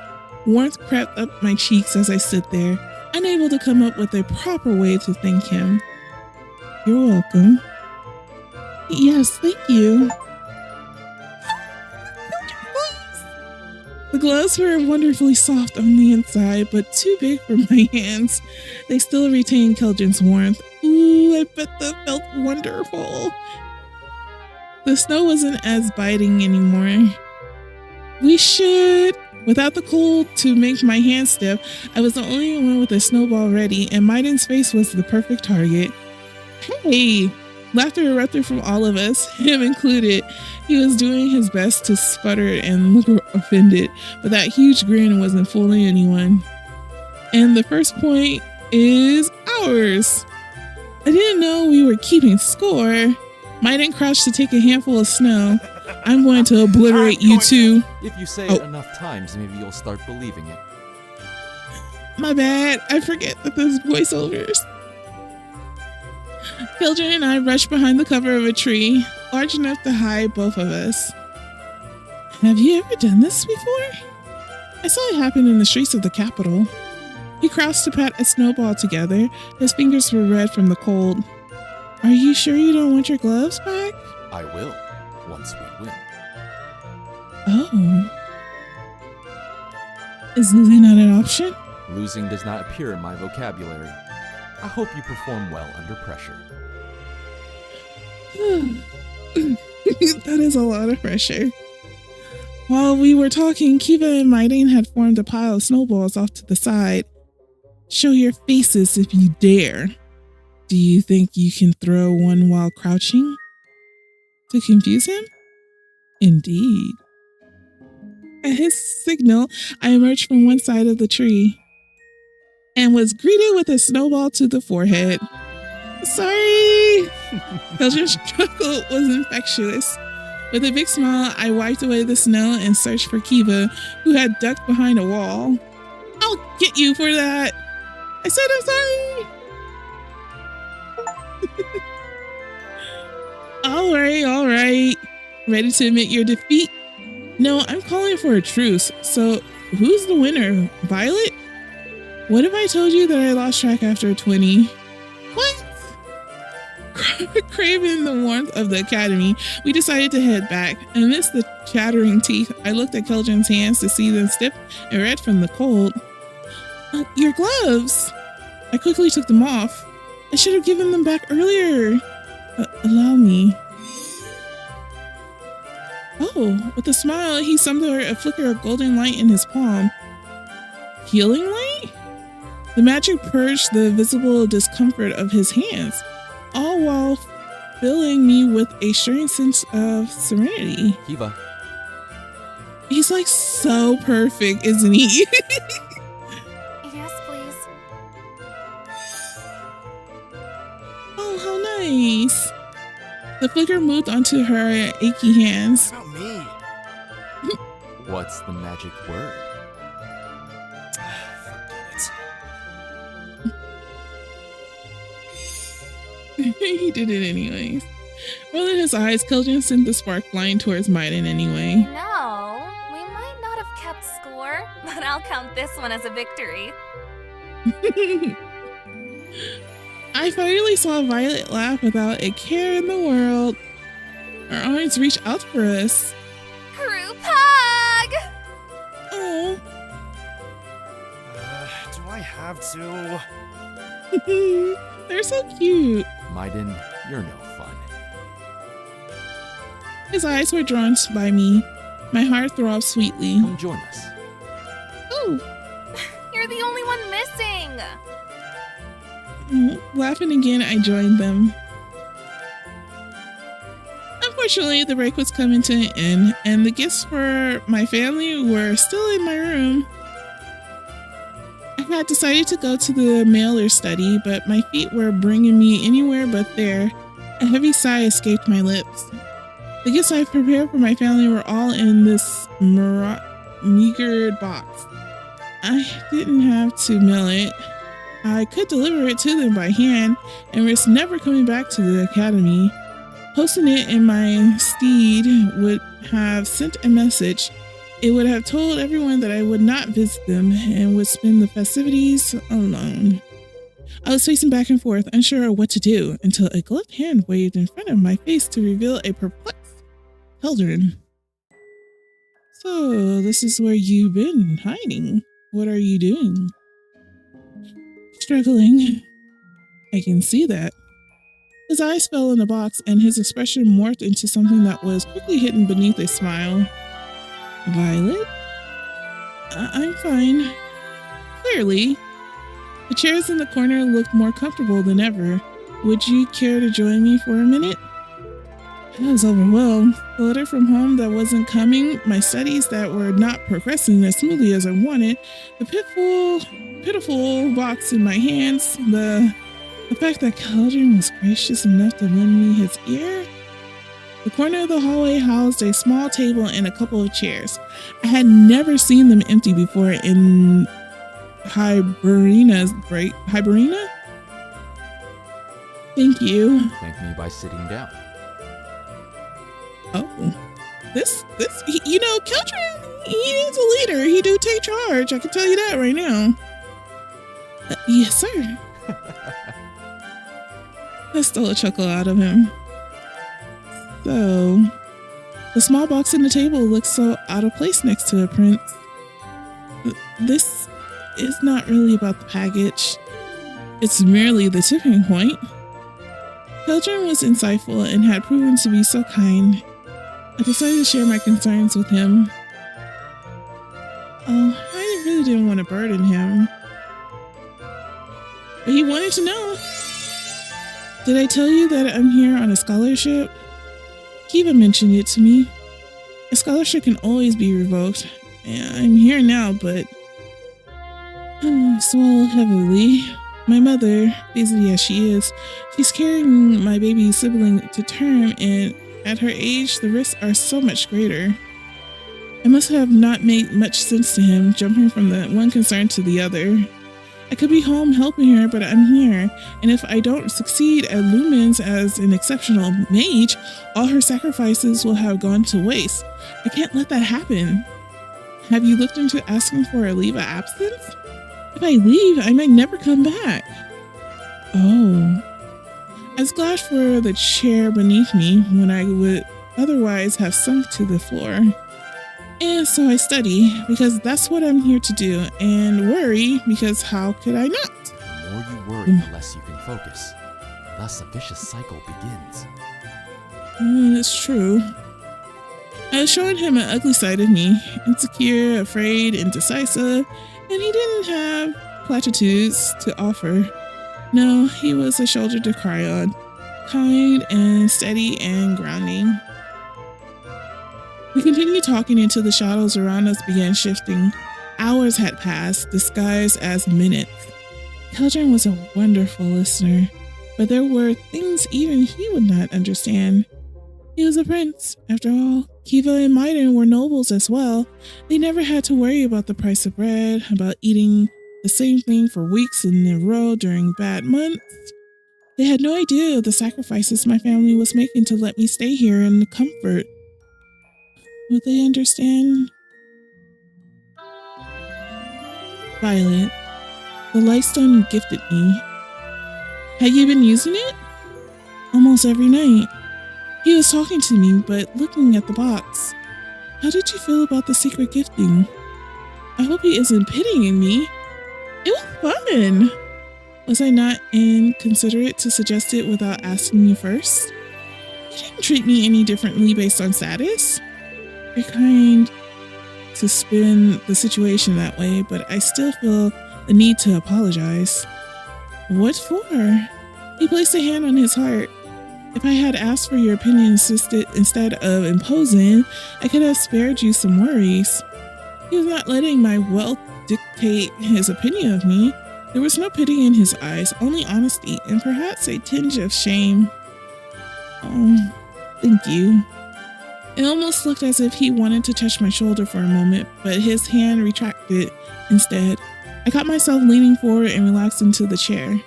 Warmth crept up my cheeks as I stood there, unable to come up with a proper way to thank him. You're welcome. Yes, thank you. The gloves were wonderfully soft on the inside, but too big for my hands. They still retained Keldrin's warmth. Ooh, I bet that felt wonderful. The snow wasn't as biting anymore. We should... Without the cold to make my hands stiff, I was the only one with a snowball ready, and Maiden's face was the perfect target. Hey! Laughter erupted from all of us, him included. He was doing his best to sputter and look offended, but that huge grin wasn't fooling anyone. And the first point is ours. I didn't know we were keeping score. Maiden crouched to take a handful of snow. I'm going to obliterate you two. If you say it enough times, maybe you'll start believing it. My bad. I forget that there's voiceovers. Keldrin and I rushed behind the cover of a tree, large enough to hide both of us. Have you ever done this before? I saw it happen in the streets of the capital. He crouched to pat a snowball together. His fingers were red from the cold. Are you sure you don't want your gloves back? I will, once we win. Oh. Is losing not an option? Losing does not appear in my vocabulary. I hope you perform well under pressure. That is a lot of pressure. While we were talking, Kiva and Maiden had formed a pile of snowballs off to the side. Show your faces if you dare. Do you think you can throw one while crouching? To confuse him? Indeed. At his signal, I emerged from one side of the tree and was greeted with a snowball to the forehead. Sorry! Keldrin's struggle was infectious. With a big smile, I wiped away the snow and searched for Kiva, who had ducked behind a wall. I'll get you for that! I said I'm sorry! All right. Ready to admit your defeat? No, I'm calling for a truce. So, who's the winner? Violet? What if I told you that I lost track after 20? What? Craving the warmth of the academy, we decided to head back. Amidst the chattering teeth, I looked at Keldrin's hands to see them stiff and red from the cold. Your gloves! I quickly took them off. I should have given them back earlier. Allow me. Oh, with a smile, he summoned a flicker of golden light in his palm. Healing light? The magic purged the visible discomfort of his hands, all while filling me with a strange sense of serenity. Kiva. He's like so perfect, isn't he? Yes, please. Oh, how nice. The flicker moved onto her achy hands. What about me? What's the magic word? Forget it. He did it anyways. Rolling his eyes, Keldrin sent the spark flying towards Maiden anyway. No, we might not have kept score, but I'll count this one as a victory. I finally saw Violet laugh without a care in the world. Her arms reached out for us. Group hug! Oh. Do I have to? They're so cute. Maiden, you're no fun. His eyes were drawn by me. My heart throbbed sweetly. Come join us. Oh. You're the only one missing! Laughing again, I joined them. Unfortunately, the break was coming to an end, and the gifts for my family were still in my room. I had decided to go to the mailer study, but my feet were bringing me anywhere but there. A heavy sigh escaped my lips. The gifts I prepared for my family were all in this meager box. I didn't have to mail it. I could deliver it to them by hand and risk never coming back to the academy. Posting it in my steed would have sent a message. It would have told everyone that I would not visit them and would spend the festivities alone. I was pacing back and forth, unsure of what to do, until a gloved hand waved in front of my face to reveal a perplexed Keldrin. So, this is where you've been hiding. What are you doing? Struggling. I can see that. His eyes fell on the box and his expression morphed into something that was quickly hidden beneath a smile. Violet? I'm fine. Clearly. The chairs in the corner looked more comfortable than ever. Would you care to join me for a minute? I was overwhelmed. The letter from home that wasn't coming, my studies that were not progressing as smoothly as I wanted, the pitiful box in my hands, the fact that Cauldron was gracious enough to lend me his ear. The corner of the hallway housed a small table and a couple of chairs. I had never seen them empty before in Hibernia? Thank you. Thank me by sitting down. Oh, Keldrin, he is a leader. He do take charge. I can tell you that right now. Yes, sir. I stole a chuckle out of him. So, the small box on the table looks so out of place next to a prince. This is not really about the package. It's merely the tipping point. Keldrin was insightful and had proven to be so kind. I decided to share my concerns with him. Oh, I really didn't want to burden him. But he wanted to know. Did I tell you that I'm here on a scholarship? Kiva mentioned it to me. A scholarship can always be revoked. I'm here now, but I swallow heavily. My mother, busy as she is, she's carrying my baby sibling to term, and at her age, the risks are so much greater. I must have not made much sense to him, jumping from the one concern to the other. I could be home helping her, but I'm here, and if I don't succeed at Lumens as an exceptional mage, all her sacrifices will have gone to waste. I can't let that happen. Have you looked into asking for a leave of absence? If I leave, I might never come back. Oh. I was glad for the chair beneath me when I would otherwise have sunk to the floor. And so I study, because that's what I'm here to do, and worry, because how could I not? The more you worry, the less you can focus. Thus, a vicious cycle begins. It's true. I was showing him an ugly side of me, insecure, afraid, indecisive, and he didn't have platitudes to offer. No, he was a shoulder to cry on, kind and steady and grounding. We continued talking until the shadows around us began shifting. Hours had passed, disguised as minutes. Keldrin was a wonderful listener, but there were things even he would not understand. He was a prince, after all. Kiva and Maiden were nobles as well. They never had to worry about the price of bread, about eating the same thing for weeks in a row during bad months. They had no idea of the sacrifices my family was making to let me stay here in comfort. Would they understand? Violet, the lightstone you gifted me. Had you been using it? Almost every night. He was talking to me, but looking at the box. How did you feel about the secret gifting? I hope he isn't pitying me. It was fun. Was I not inconsiderate to suggest it without asking you first? You didn't treat me any differently based on status. You're kind to spin the situation that way, but I still feel the need to apologize. What for? He placed a hand on his heart. If I had asked for your opinion instead of imposing, I could have spared you some worries. He was not letting my wealth dictate his opinion of me. There was no pity in his eyes, only honesty and perhaps a tinge of shame. Oh, thank you. It almost looked as if he wanted to touch my shoulder for a moment, but his hand retracted instead. I caught myself leaning forward and relaxed into the chair.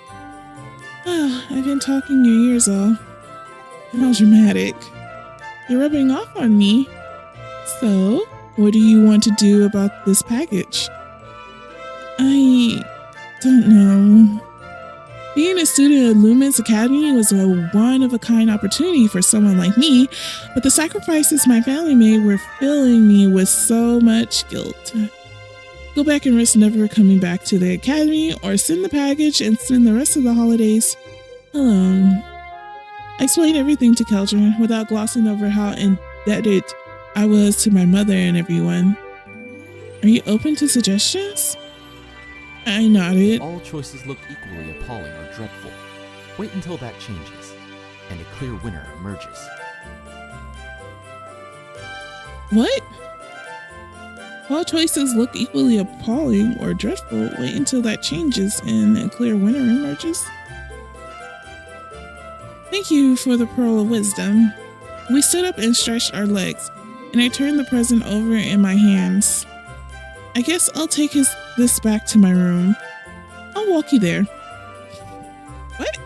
I've been talking your ears off. How dramatic. You're rubbing off on me. So, what do you want to do about this package? I don't know. Being a student at Lumen's Academy was a one-of-a-kind opportunity for someone like me, but the sacrifices my family made were filling me with so much guilt. Go back and risk never coming back to the academy, or send the package and spend the rest of the holidays alone. I explained everything to Keldrin without glossing over how indebted I was to my mother and everyone. Are you open to suggestions? I nodded. All choices look equally appalling or dreadful. Wait until that changes, and a clear winner emerges. What? All choices look equally appalling or dreadful. Wait until that changes and a clear winner emerges. This Thank you for the pearl of wisdom. We stood up and stretched our legs, and I turned the present over in my hands. I guess I'll take this back to my room. I'll walk you there. What?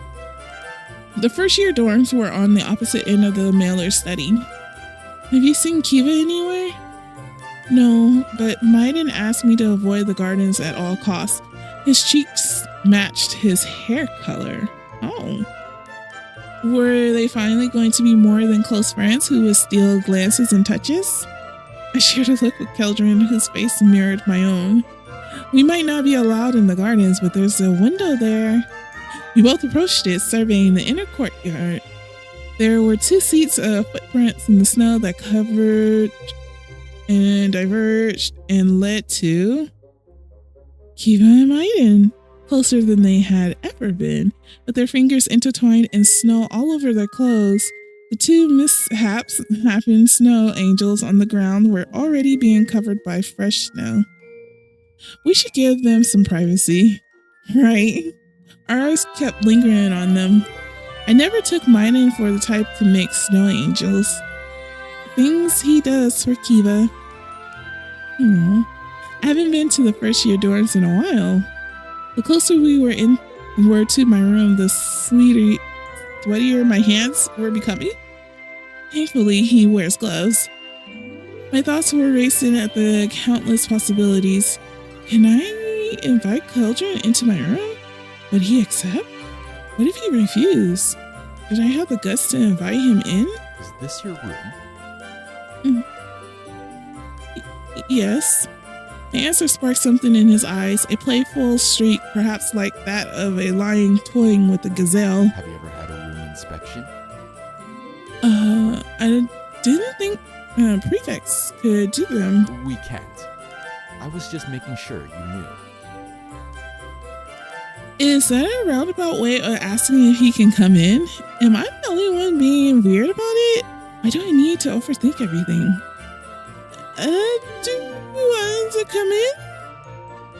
The first year dorms were on the opposite end of the mailer study. Have you seen Kiva anywhere? No, but Maiden asked me to avoid the gardens at all costs. His cheeks matched his hair color. Oh. Were they finally going to be more than close friends who would steal glances and touches? I shared a look with Keldrin, whose face mirrored my own. We might not be allowed in the gardens, but there's a window there. We both approached it, surveying the inner courtyard. There were 2 seats of footprints in the snow that covered and diverged and led to Kiva and Maiden, closer than they had ever been, with their fingers intertwined and snow all over their clothes. The 2 mishaps-happened snow angels on the ground were already being covered by fresh snow. We should give them some privacy, right? Our eyes kept lingering on them. I never took Maiden for the type to make snow angels. Things he does for Kiva. I haven't been to the first year dorms in a while. The closer we were to my room, the sweatier my hands were becoming. Thankfully, he wears gloves. My thoughts were racing at the countless possibilities. Can I invite Keldrin into my room? Would he accept? What if he refused? Did I have the guts to invite him in? Is this your room? Yes. The answer sparked something in his eyes, a playful streak, perhaps like that of a lion toying with a gazelle. Have you ever had a room inspection? I didn't think prefects could do them. We can't. I was just making sure you knew. Is that a roundabout way of asking if he can come in? Am I the only one being weird about it? Why do I need to overthink everything? Do you want to come in?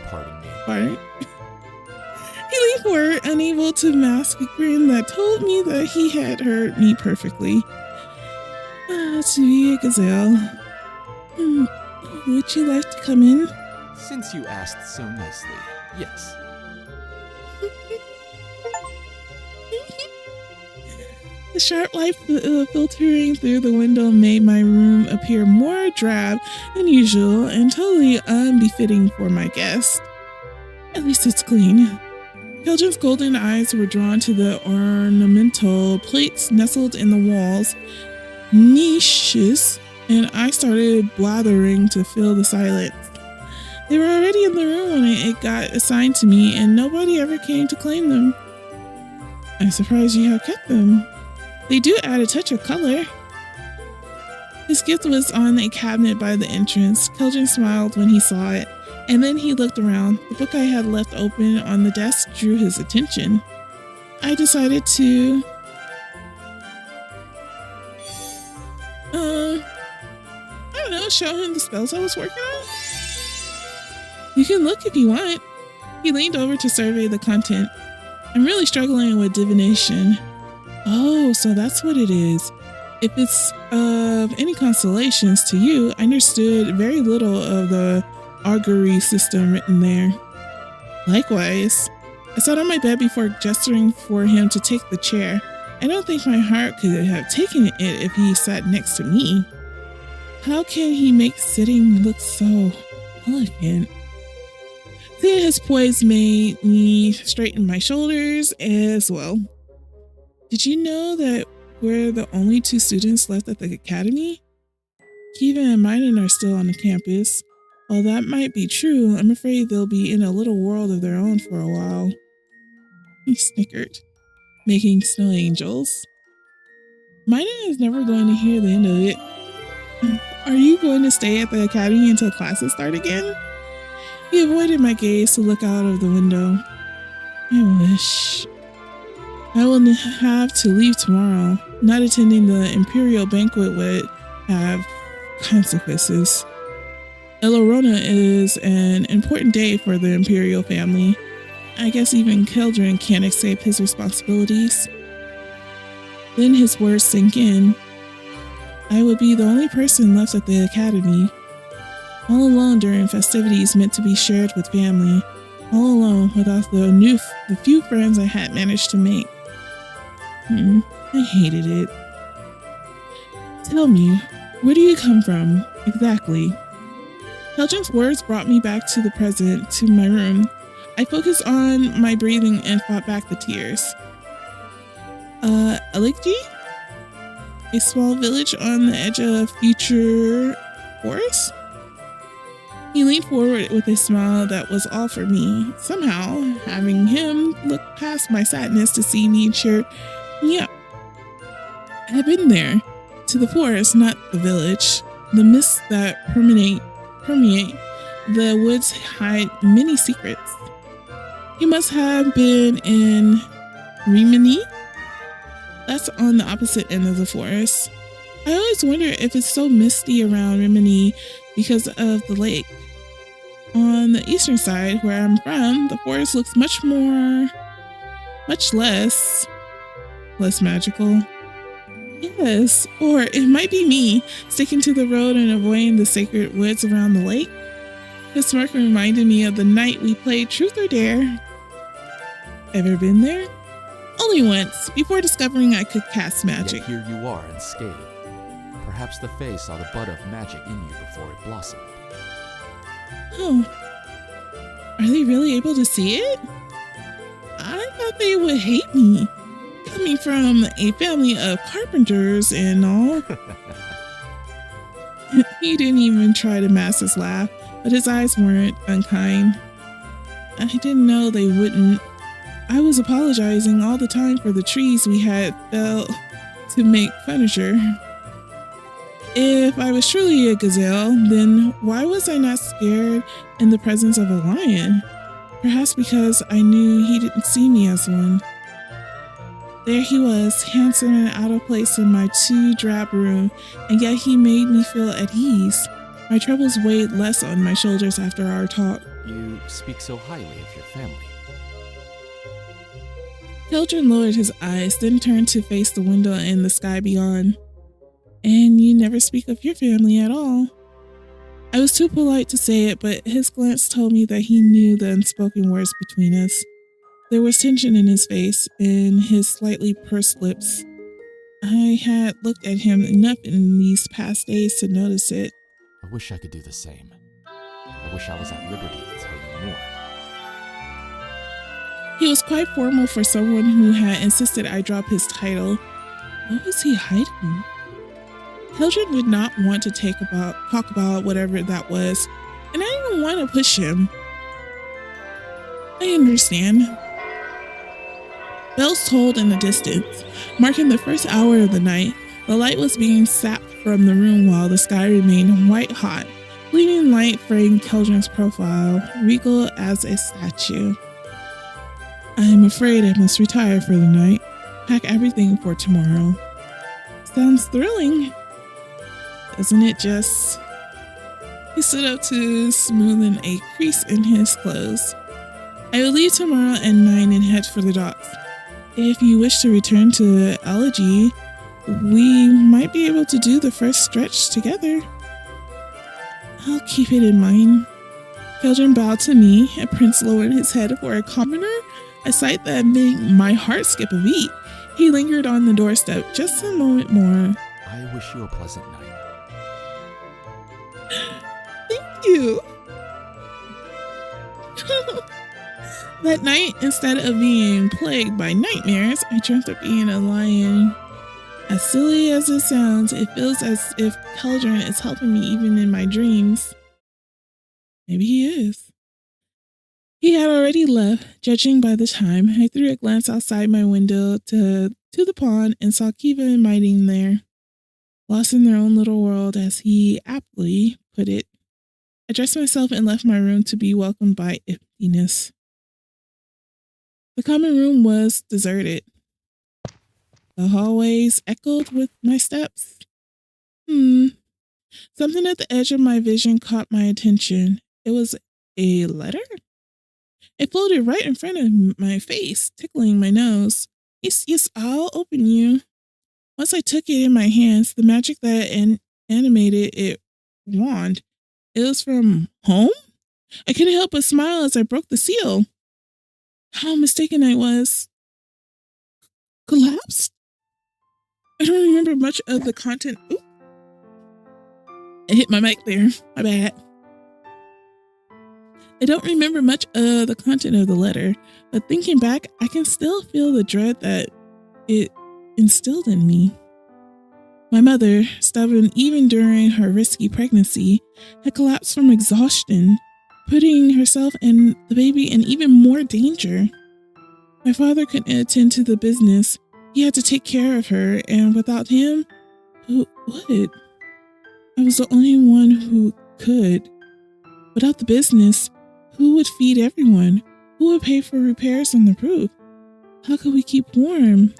Pardon me. Pardon? He leaned forward, unable to mask a grin that told me that he had heard me perfectly. To be a gazelle. Would you like to come in? Since you asked so nicely, yes. The sharp light filtering through the window made my room appear more drab than usual and totally unbefitting for my guest. At least it's clean. Keldrin's golden eyes were drawn to the ornamental plates nestled in the walls, niches, and I started blathering to fill the silence. They were already in the room when it got assigned to me, and nobody ever came to claim them. I'm surprised you have kept them. They do add a touch of color. His gift was on a cabinet by the entrance. Keldrin smiled when he saw it, and then he looked around. The book I had left open on the desk drew his attention. I decided to... I don't know, show him the spells I was working on? You can look if you want. He leaned over to survey the content. I'm really struggling with divination. Oh, so that's what it is. If it's of any consolations to you, I understood very little of the augury system written there. Likewise. I sat on my bed before gesturing for him to take the chair. I don't think my heart could have taken it if he sat next to me. How can he make sitting look so elegant? Seeing his poise made me straighten my shoulders as well. Did you know that we're the only 2 students left at the academy? Kiva and Minor are still on the campus. While that might be true, I'm afraid they'll be in a little world of their own for a while. He snickered, making snow angels. Minor is never going to hear the end of it. Are you going to stay at the academy until classes start again? He avoided my gaze to look out of the window. I wish. I will have to leave tomorrow. Not attending the Imperial banquet would have consequences. Elorona is an important day for the Imperial family. I guess even Keldrin can't escape his responsibilities. Then his words sink in. I would be the only person left at the academy. All alone during festivities meant to be shared with family. All alone without the few friends I had managed to make. I hated it. Tell me, where do you come from, exactly? Keldrin's words brought me back to the present, to my room. I focused on my breathing and fought back the tears. Alikji? A small village on the edge of future forest? He leaned forward with a smile that was all for me. Somehow, having him look past my sadness to see me cheer me up. I had been there, to the forest, not the village. The mists that permeate the woods hide many secrets. He must have been in Rimini. That's on the opposite end of the forest. I always wonder if it's so misty around Rimini because of the lake. On the eastern side, where I'm from, the forest looks much less magical. Yes, or it might be me, sticking to the road and avoiding the sacred woods around the lake. His smirk reminded me of the night we played Truth or Dare. Ever been there? Only once, before discovering I could cast magic. Yet here you are unscathed. Perhaps the Fae saw the bud of magic in you before it blossomed. Oh, are they really able to see it? I thought they would hate me, coming from a family of carpenters and all. He didn't even try to mask his laugh, but his eyes weren't unkind. I didn't know they wouldn't. I was apologizing all the time for the trees we had felled to make furniture. If I was truly a gazelle, then why was I not scared in the presence of a lion? Perhaps because I knew he didn't see me as one. There he was, handsome and out of place in my too drab room, and yet he made me feel at ease. My troubles weighed less on my shoulders after our talk. You speak so highly of your family. Keldrin lowered his eyes, then turned to face the window and the sky beyond. And you never speak of your family at all. I was too polite to say it, but his glance told me that he knew the unspoken words between us. There was tension in his face and his slightly pursed lips. I had looked at him enough in these past days to notice it. I wish I could do the same. I wish I was at liberty to tell you more. He was quite formal for someone who had insisted I drop his title. What was he hiding? Keldrin did not want to talk about whatever that was, and I didn't want to push him. I understand. Bells tolled in the distance, marking the first hour of the night. The light was being sapped from the room while the sky remained white hot. Bleeding light framed Keldrin's profile, regal as a statue. I am afraid I must retire for the night. Pack everything for tomorrow. Sounds thrilling. Isn't it just? He stood up to smoothen a crease in his clothes. I will leave tomorrow at 9 and head for the docks. If you wish to return to Elegy, we might be able to do the first stretch together. I'll keep it in mind. Keldrin bowed to me, and Prince lowered his head for a commoner, a sight that made my heart skip a beat. He lingered on the doorstep just a moment more. I wish you a pleasant night. Thank you. That night, instead of being plagued by nightmares, I dreamt of being a lion. As silly as it sounds, it feels as if Keldrin is helping me even in my dreams. Maybe he is. He had already left, judging by the time. I threw a glance outside my window to the pond and saw Kiva and Mighting there, lost in their own little world, as he aptly put it. I dressed myself and left my room to be welcomed by emptiness. The common room was deserted. The hallways echoed with my steps. Something at the edge of my vision caught my attention. It was a letter? It floated right in front of my face, tickling my nose. Yes, I'll open you. Once I took it in my hands, the magic that animated it waned. It was from home? I couldn't help but smile as I broke the seal. How mistaken I was. Collapsed? I don't remember much of the content. Oop. I hit my mic there. My bad. I don't remember much of the content of the letter, but thinking back, I can still feel the dread that it instilled in me. My mother, stubborn even during her risky pregnancy, had collapsed from exhaustion, putting herself and the baby in even more danger. My father couldn't attend to the business. He had to take care of her, and without him, who would? I was the only one who could. Without the business, who would feed everyone? Who would pay for repairs on the roof? How could we keep warm?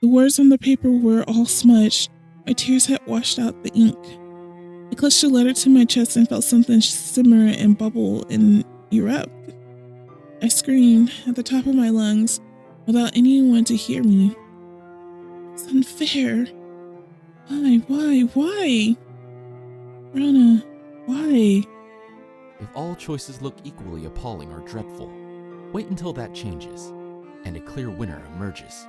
The words on the paper were all smudged. My tears had washed out the ink. I clutched the letter to my chest and felt something simmer and bubble and erupt. I screamed at the top of my lungs without anyone to hear me. It's unfair. Why? Rona, why? If all choices look equally appalling or dreadful, wait until that changes, and a clear winner emerges.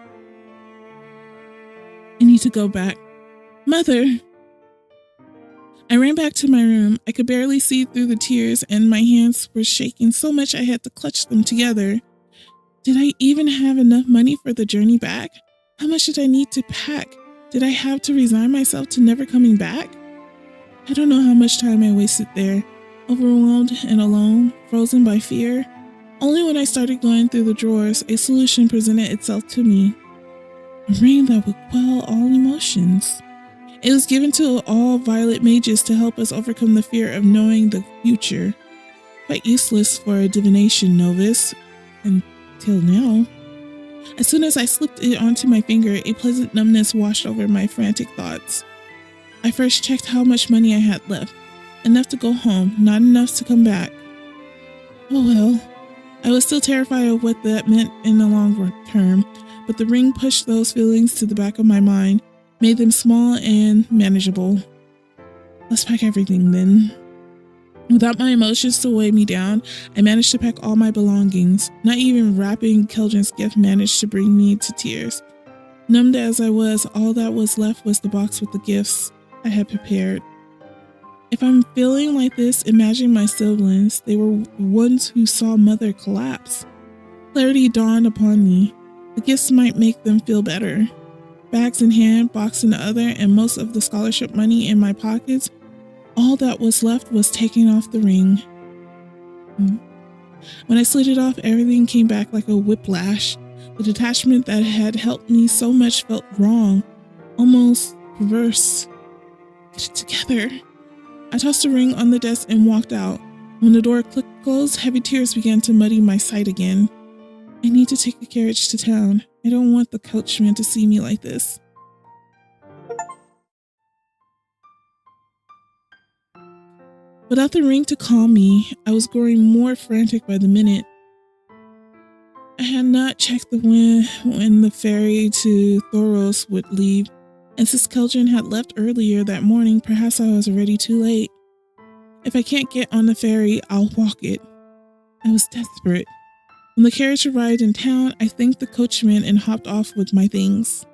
I need to go back. Mother! I ran back to my room. I could barely see through the tears, and my hands were shaking so much I had to clutch them together. Did I even have enough money for the journey back? How much did I need to pack? Did I have to resign myself to never coming back? I don't know how much time I wasted there, overwhelmed and alone, frozen by fear. Only when I started going through the drawers, a solution presented itself to me. A ring that would quell all emotions. It was given to all violet mages to help us overcome the fear of knowing the future. Quite useless for a divination novice, until now. As soon as I slipped it onto my finger, a pleasant numbness washed over my frantic thoughts. I first checked how much money I had left. Enough to go home, not enough to come back. Oh well. I was still terrified of what that meant in the long term, but the ring pushed those feelings to the back of my mind, made them small and manageable. Let's pack everything then. Without my emotions to weigh me down, I managed to pack all my belongings. Not even wrapping Keldrin's gift managed to bring me to tears. Numbed as I was, all that was left was the box with the gifts I had prepared. If I'm feeling like this, imagine my siblings. They were the ones who saw Mother collapse. Clarity dawned upon me. The gifts might make them feel better. Bags in hand, box in the other, and most of the scholarship money in my pockets, all that was left was taking off the ring. When I slid it off, everything came back like a whiplash. The detachment that had helped me so much felt wrong, almost perverse. Get it together. I tossed the ring on the desk and walked out. When the door clicked closed, heavy tears began to muddy my sight again. I need to take a carriage to town. I don't want the coachman to see me like this. Without the ring to calm me, I was growing more frantic by the minute. I had not checked when the ferry to Thoros would leave, and since Keldrin had left earlier that morning, perhaps I was already too late. If I can't get on the ferry, I'll walk it. I was desperate. When the carriage arrived in town, I thanked the coachman and hopped off with my things.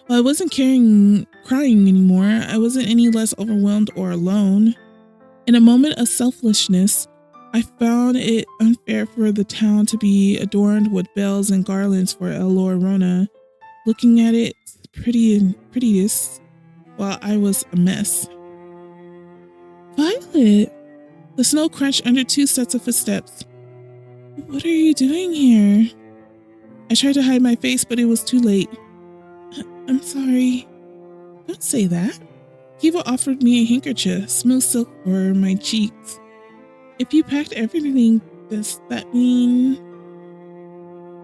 While I wasn't crying anymore, I wasn't any less overwhelmed or alone. In a moment of selflessness, I found it unfair for the town to be adorned with bells and garlands for El Llorona, looking at it prettiest while I was a mess. Violet! The snow crunched under 2 sets of footsteps. What are you doing here? I tried to hide my face, but it was too late. I'm sorry. Don't say that. Kiva offered me a handkerchief, smooth silk for my cheeks. If you packed everything, does that mean...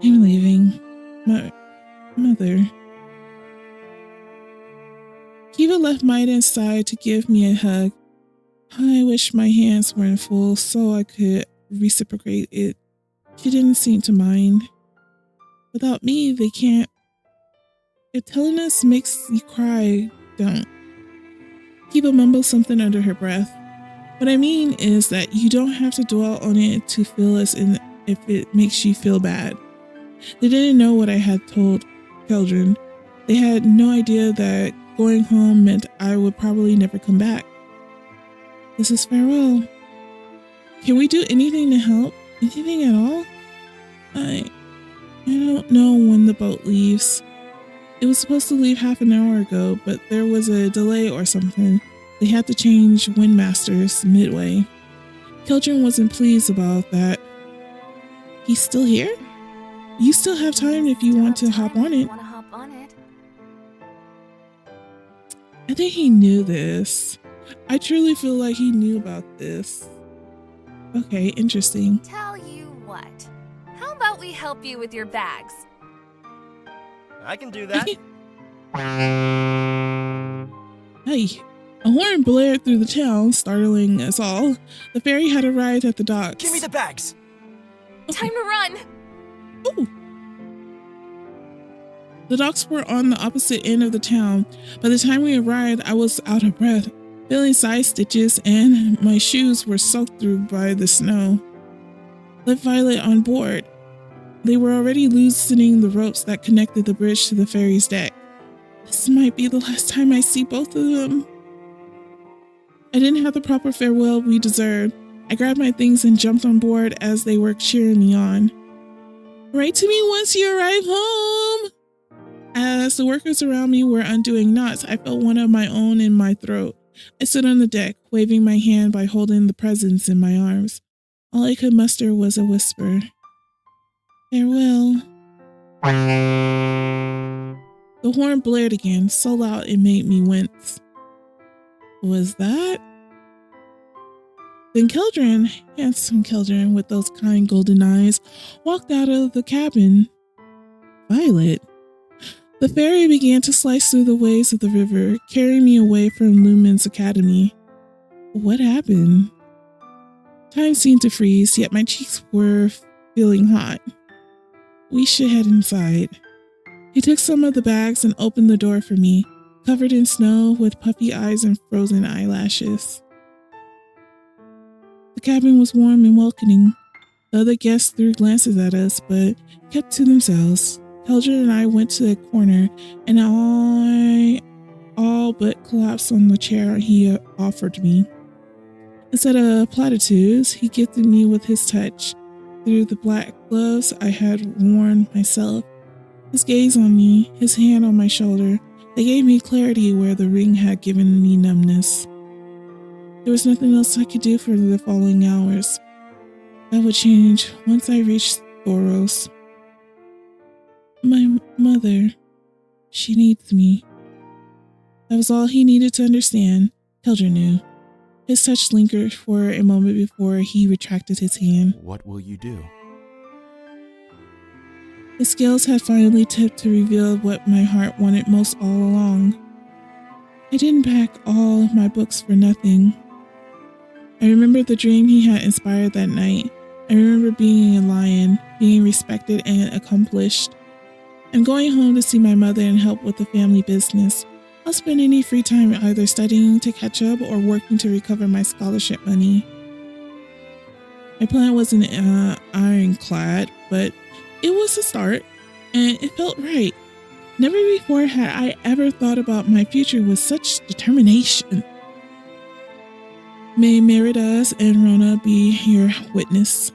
I'm leaving. Mother. Kiva left Maiden's side to give me a hug. I wish my hands weren't full so I could reciprocate it. She didn't seem to mind. Without me, they can't. If telling us makes you cry, don't. Kiva mumbled something under her breath. What I mean is that you don't have to dwell on it to feel us in if it makes you feel bad. They didn't know what I had told children. They had no idea that going home meant I would probably never come back. This is farewell. Can we do anything to help? Anything at all? I don't know when the boat leaves. It was supposed to leave half an hour ago, but there was a delay or something. They had to change windmasters midway. Keldrin wasn't pleased about that. He's still here? You still have time if you want to hop on it. I think he knew this. I truly feel like he knew about this. Okay, interesting. Tell you what. How about we help you with your bags? I can do that. Hey, a horn blared through the town, startling us all. The ferry had arrived at the docks. Give me the bags! Time to run! Ooh. The docks were on the opposite end of the town. By the time we arrived, I was out of breath, feeling side stitches, and my shoes were soaked through by the snow. Let Violet on board. They were already loosening the ropes that connected the bridge to the ferry's deck. This might be the last time I see both of them. I didn't have the proper farewell we deserved. I grabbed my things and jumped on board as they were cheering me on. Write to me once you arrive home! As the workers around me were undoing knots, I felt one of my own in my throat. I stood on the deck, waving my hand by holding the presents in my arms. All I could muster was a whisper. Farewell. The horn blared again, so loud it made me wince. Was that? Then Keldrin, handsome Keldrin with those kind golden eyes, walked out of the cabin. Violet. The ferry began to slice through the waves of the river, carrying me away from Lumen's academy. What happened? Time seemed to freeze, yet my cheeks were feeling hot. We should head inside. He took some of the bags and opened the door for me, covered in snow with puffy eyes and frozen eyelashes. The cabin was warm and welcoming. The other guests threw glances at us, but kept to themselves. Keldrin and I went to a corner, and I all but collapsed on the chair he offered me. Instead of platitudes, he gifted me with his touch. Through the black gloves I had worn myself, his gaze on me, his hand on my shoulder, they gave me clarity where the ring had given me numbness. There was nothing else I could do for the following hours. That would change once I reached Thoros. My mother, she needs me. That was all he needed to understand. Keldrin knew. His touch lingered for a moment before he retracted his hand. What will you do? The scales had finally tipped to reveal what my heart wanted most all along. I didn't pack all of my books for nothing. I remembered the dream he had inspired that night. I remember being a lion, being respected and accomplished. I'm going home to see my mother and help with the family business. I'll spend any free time either studying to catch up or working to recover my scholarship money. My plan wasn't ironclad, but it was a start, and it felt right. Never before had I ever thought about my future with such determination. May Meridas and Rona be your witness.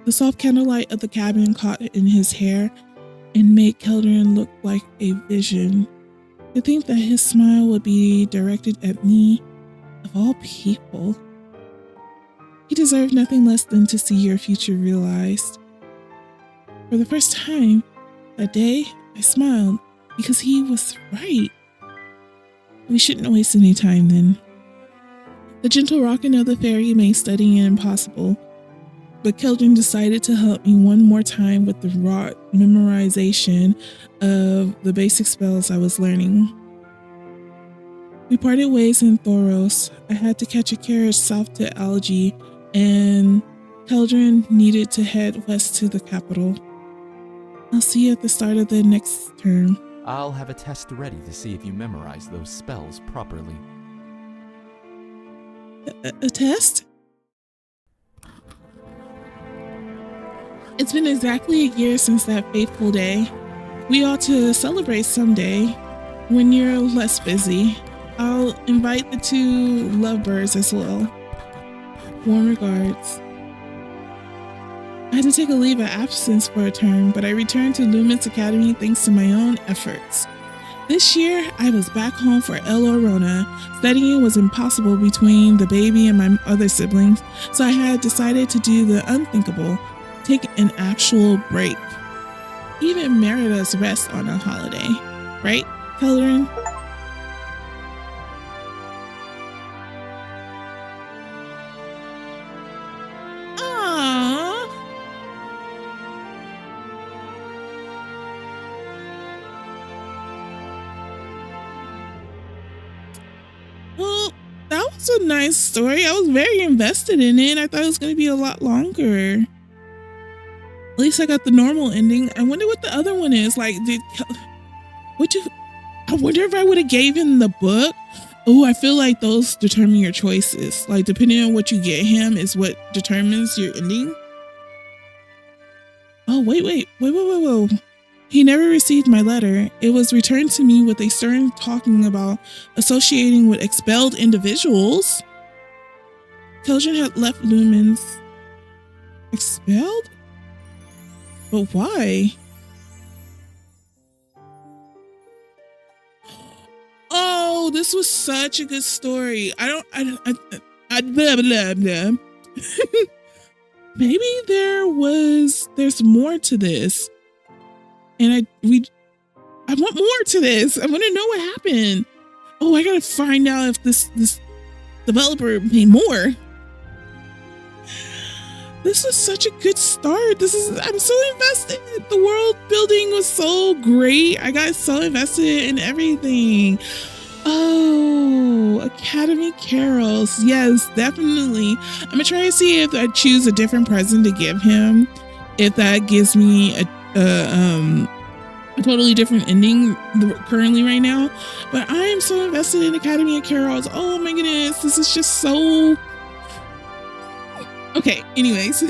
The soft candlelight of the cabin caught in his hair and made Keldrin look like a vision. To think that his smile would be directed at me, of all people. He deserved nothing less than to see your future realized. For the first time that day, I smiled because he was right. We shouldn't waste any time then. The gentle rocking of the fairy made studying impossible, but Keldrin decided to help me one more time with the raw memorization of the basic spells I was learning. We parted ways in Thoros. I had to catch a carriage south to Algae, and Keldrin needed to head west to the capital. I'll see you at the start of the next term. I'll have a test ready to see if you memorize those spells properly. A test? It's been exactly a year since that fateful day. We ought to celebrate someday when you're less busy. I'll invite the two lovebirds as well. Warm regards. I had to take a leave of absence for a term, but I returned to Lumen's Academy thanks to my own efforts. This year, I was back home for El Orona. Studying was impossible between the baby and my other siblings, so I had decided to do the unthinkable, take an actual break. Even Merida's rest on a holiday, right, Keldrin? Well, that was a nice story. I was very invested in it. I thought it was going to be a lot longer. At least I got the normal ending. I wonder what the other one is. Like, I wonder if I would have gave him the book. Oh, I feel like those determine your choices. Like, depending on what you get him is what determines your ending. Oh, wait. He never received my letter. It was returned to me with a stern talking about associating with expelled individuals. Keldrin had left Lumens. Expelled? But why? Oh, this was such a good story. Blah, blah, blah. Maybe there's more to this. And I want more to this. I want to know what happened. Oh, I gotta find out if this developer made more. This was such a good start. I'm so invested. The world building was so great. I got so invested in everything. Oh, Academy Carols. Yes, definitely. I'm gonna try to see if I choose a different present to give him. If that gives me a totally different ending currently right now. But I am so invested in Academy of Carols. Oh my goodness, this is just so... Okay, anyways,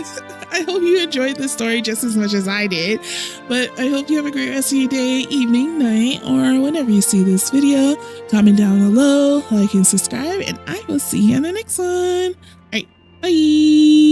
I hope you enjoyed this story just as much as I did. But I hope you have a great rest of your day, evening, night, or whenever you see this video. Comment down below, like and subscribe, and I will see you in the next one. All right, bye!